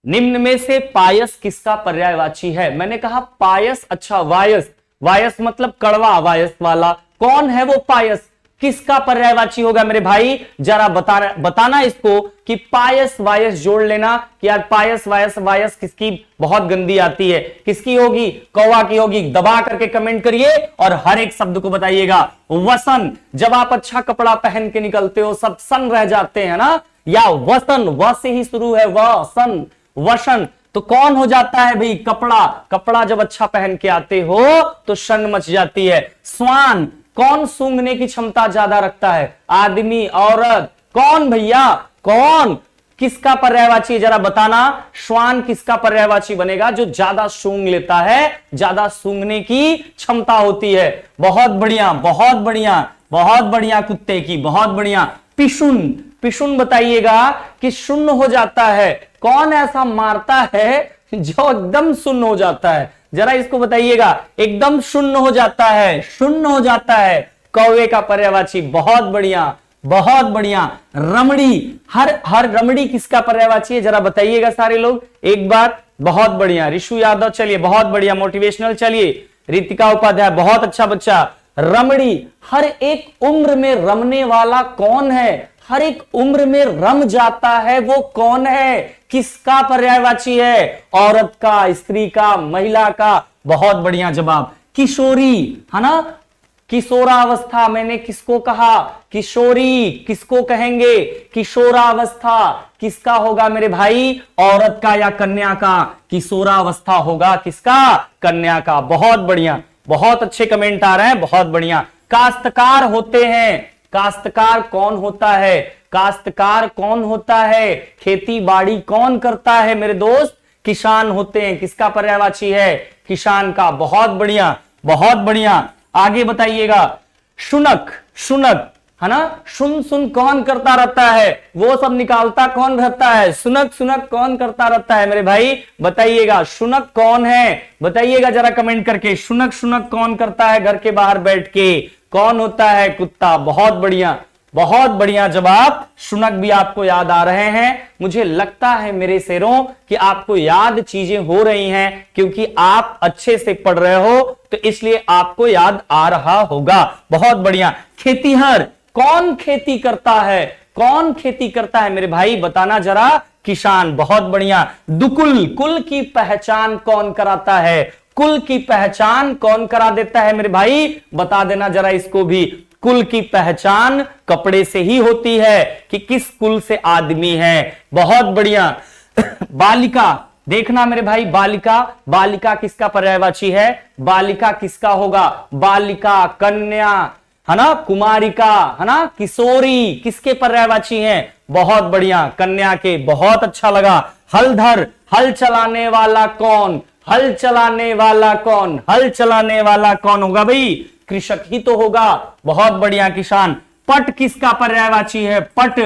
निम्न में से पायस किसका पर्यायवाची है। मैंने कहा पायस, अच्छा वायस, वायस मतलब कड़वा, वायस वाला। कौन है वो पायस, किसका पर्यायवाची होगा मेरे भाई, जरा बताना इसको कि पायस वायस जोड़ लेना कि यार पायस वायस वायस किसकी बहुत गंदी आती है, किसकी होगी, कौवा की होगी। दबा करके कमेंट करिए और हर एक शब्द को बताइएगा। वसन, जब आप अच्छा कपड़ा पहन के निकलते हो सब सन रह जाते हैं ना, या वसन, व से ही शुरू है, वसन, वसन। तो कौन हो जाता है भाई, कपड़ा। कपड़ा जब अच्छा पहन के आते हो तो शन मच जाती है। स्वान, कौन सूंघने की क्षमता ज्यादा रखता है, आदमी, औरत, कौन भैया, कौन, किसका पर्यायवाची जरा बताना। श्वान किसका पर्यायवाची बनेगा, जो ज्यादा सूंघ लेता है, ज्यादा सूंघने की क्षमता होती है। बहुत बढ़िया, बहुत बढ़िया, बहुत बढ़िया कुत्ते की, बहुत बढ़िया। पिशुन, पिशुन बताइएगा कि शून्य हो जाता है। कौन ऐसा मारता है जो एकदम शून्य हो जाता है, जरा इसको बताइएगा। एकदम शून्य हो जाता है, शून्य हो जाता है। कौवे का पर्यायवाची, बहुत बढ़िया, बहुत बढ़िया। रमणी, हर रमणी किसका पर्यायवाची है, जरा बताइएगा सारे लोग एक बार। बहुत बढ़िया। ऋषु यादव, चलिए बहुत बढ़िया, मोटिवेशनल। चलिए रितिका उपाध्याय, बहुत अच्छा बच्चा। रमणी, हर एक उम्र में रमने वाला कौन है, हर एक उम्र में रम जाता है वो कौन है, किसका पर्यायवाची है, औरत का, स्त्री का, महिला का। बहुत बढ़िया जवाब। किशोरी, है ना, किशोरावस्था मैंने किसको कहा, किशोरी किसको कहेंगे, किशोरावस्था किसका होगा मेरे भाई, औरत का या कन्या का, किशोरावस्था होगा किसका, कन्या का। बहुत बढ़िया, बहुत अच्छे कमेंट आ रहे हैं, बहुत बढ़िया। काश्तकार होते हैं, काश्तकार कौन होता है, काश्तकार कौन होता है, खेती बाड़ी कौन करता है मेरे दोस्त, किसान होते हैं। किसका पर्यायवाची है, किसान का। बहुत बढ़िया, बहुत बढ़िया। आगे बताइएगा। शुनक, शुनक, है ना। सुन सुन कौन करता रहता है, वो सब निकालता कौन रहता है, सुनक सुनक कौन करता रहता है मेरे भाई, बताइएगा शुनक कौन है, बताइएगा जरा कमेंट करके। शुनक शुनक कौन करता है घर के बाहर बैठ के, कौन होता है, कुत्ता। बहुत बढ़िया, बहुत बढ़िया जवाब, शुनक भी आपको याद आ रहे हैं। मुझे लगता है मेरे शेरों कि आपको याद चीजें हो रही हैं, क्योंकि आप अच्छे से पढ़ रहे हो, तो इसलिए आपको याद आ रहा होगा। बहुत बढ़िया। खेतीहर, कौन खेती करता है, कौन खेती करता है मेरे भाई, बताना जरा। किसान, बहुत बढ़िया। दुकुल, कुल की पहचान कौन कराता है, कुल की पहचान कौन करा देता है मेरे भाई, बता देना जरा इसको भी। कुल की पहचान कपड़े से ही होती है कि किस कुल से आदमी है। बहुत बढ़िया। बालिका, देखना मेरे भाई, बालिका, बालिका किसका पर्यायवाची है, बालिका किसका होगा, बालिका, कन्या, है ना, कुमारिका, है ना, किशोरी, किसके पर्यायवाची हैं, बहुत बढ़िया, कन्या के। बहुत अच्छा लगा। हलधर, हल चलाने वाला कौन, हल चलाने वाला कौन, हल चलाने वाला कौन होगा भाई, कृषक ही तो होगा। बहुत बढ़िया, किसान। पट किसका पर्यायवाची है, पट,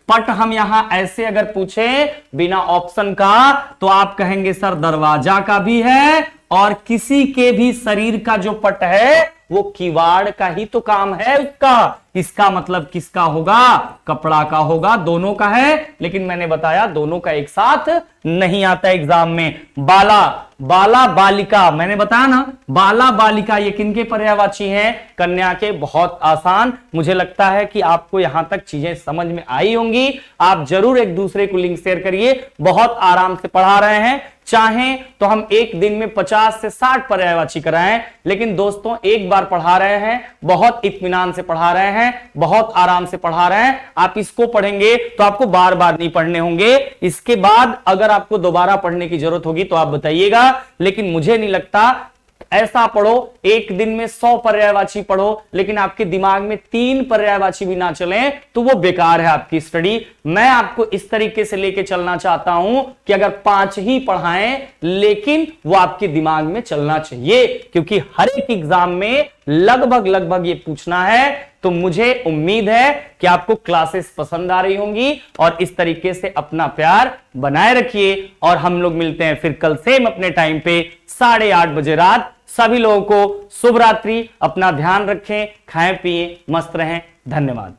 पट हम यहां ऐसे अगर पूछे बिना ऑप्शन का तो आप कहेंगे सर दरवाजा का भी है, और किसी के भी शरीर का जो पट है वो किवाड़ का ही तो काम है उसका। इसका मतलब किसका होगा, कपड़ा का होगा, दोनों का है, लेकिन मैंने बताया दोनों का एक साथ नहीं आता एग्जाम में। बाला, बाला बालिका, मैंने बताया ना, बाला बालिका ये किनके पर्यायवाची हैं, कन्या के। बहुत आसान। मुझे लगता है कि आपको यहां तक चीजें समझ में आई होंगी। आप जरूर एक दूसरे को लिंक शेयर करिए, बहुत आराम से पढ़ा रहे हैं। चाहें तो हम एक दिन में 50 से 60 पर्यायवाची कराएं, लेकिन दोस्तों एक बार पढ़ा रहे हैं, बहुत इत्मीनान से पढ़ा रहे हैं, बहुत आराम से पढ़ा रहे हैं। आप इसको पढ़ेंगे तो आपको बार बार नहीं पढ़ने होंगे। इसके बाद अगर आपको दोबारा पढ़ने की जरूरत होगी तो आप बताइएगा, लेकिन मुझे नहीं लगता। ऐसा पढ़ो, एक दिन में 100 पर्यायवाची पढ़ो, लेकिन आपके दिमाग में 3 पर्यायवाची भी ना चले तो वो बेकार है आपकी स्टडी। मैं आपको इस तरीके से लेके चलना चाहता हूं कि अगर 5 ही पढ़ाएं, लेकिन वो आपके दिमाग में चलना चाहिए, क्योंकि हर एक एग्जाम में लगभग लगभग ये पूछना है। तो मुझे उम्मीद है कि आपको क्लासेस पसंद आ रही होंगी, और इस तरीके से अपना प्यार बनाए रखिए। और हम लोग मिलते हैं फिर कल सेम अपने टाइम पे 8:30 बजे रात। सभी लोगों को शुभ रात्रि, अपना ध्यान रखें, खाएं पिएं, मस्त रहें। धन्यवाद।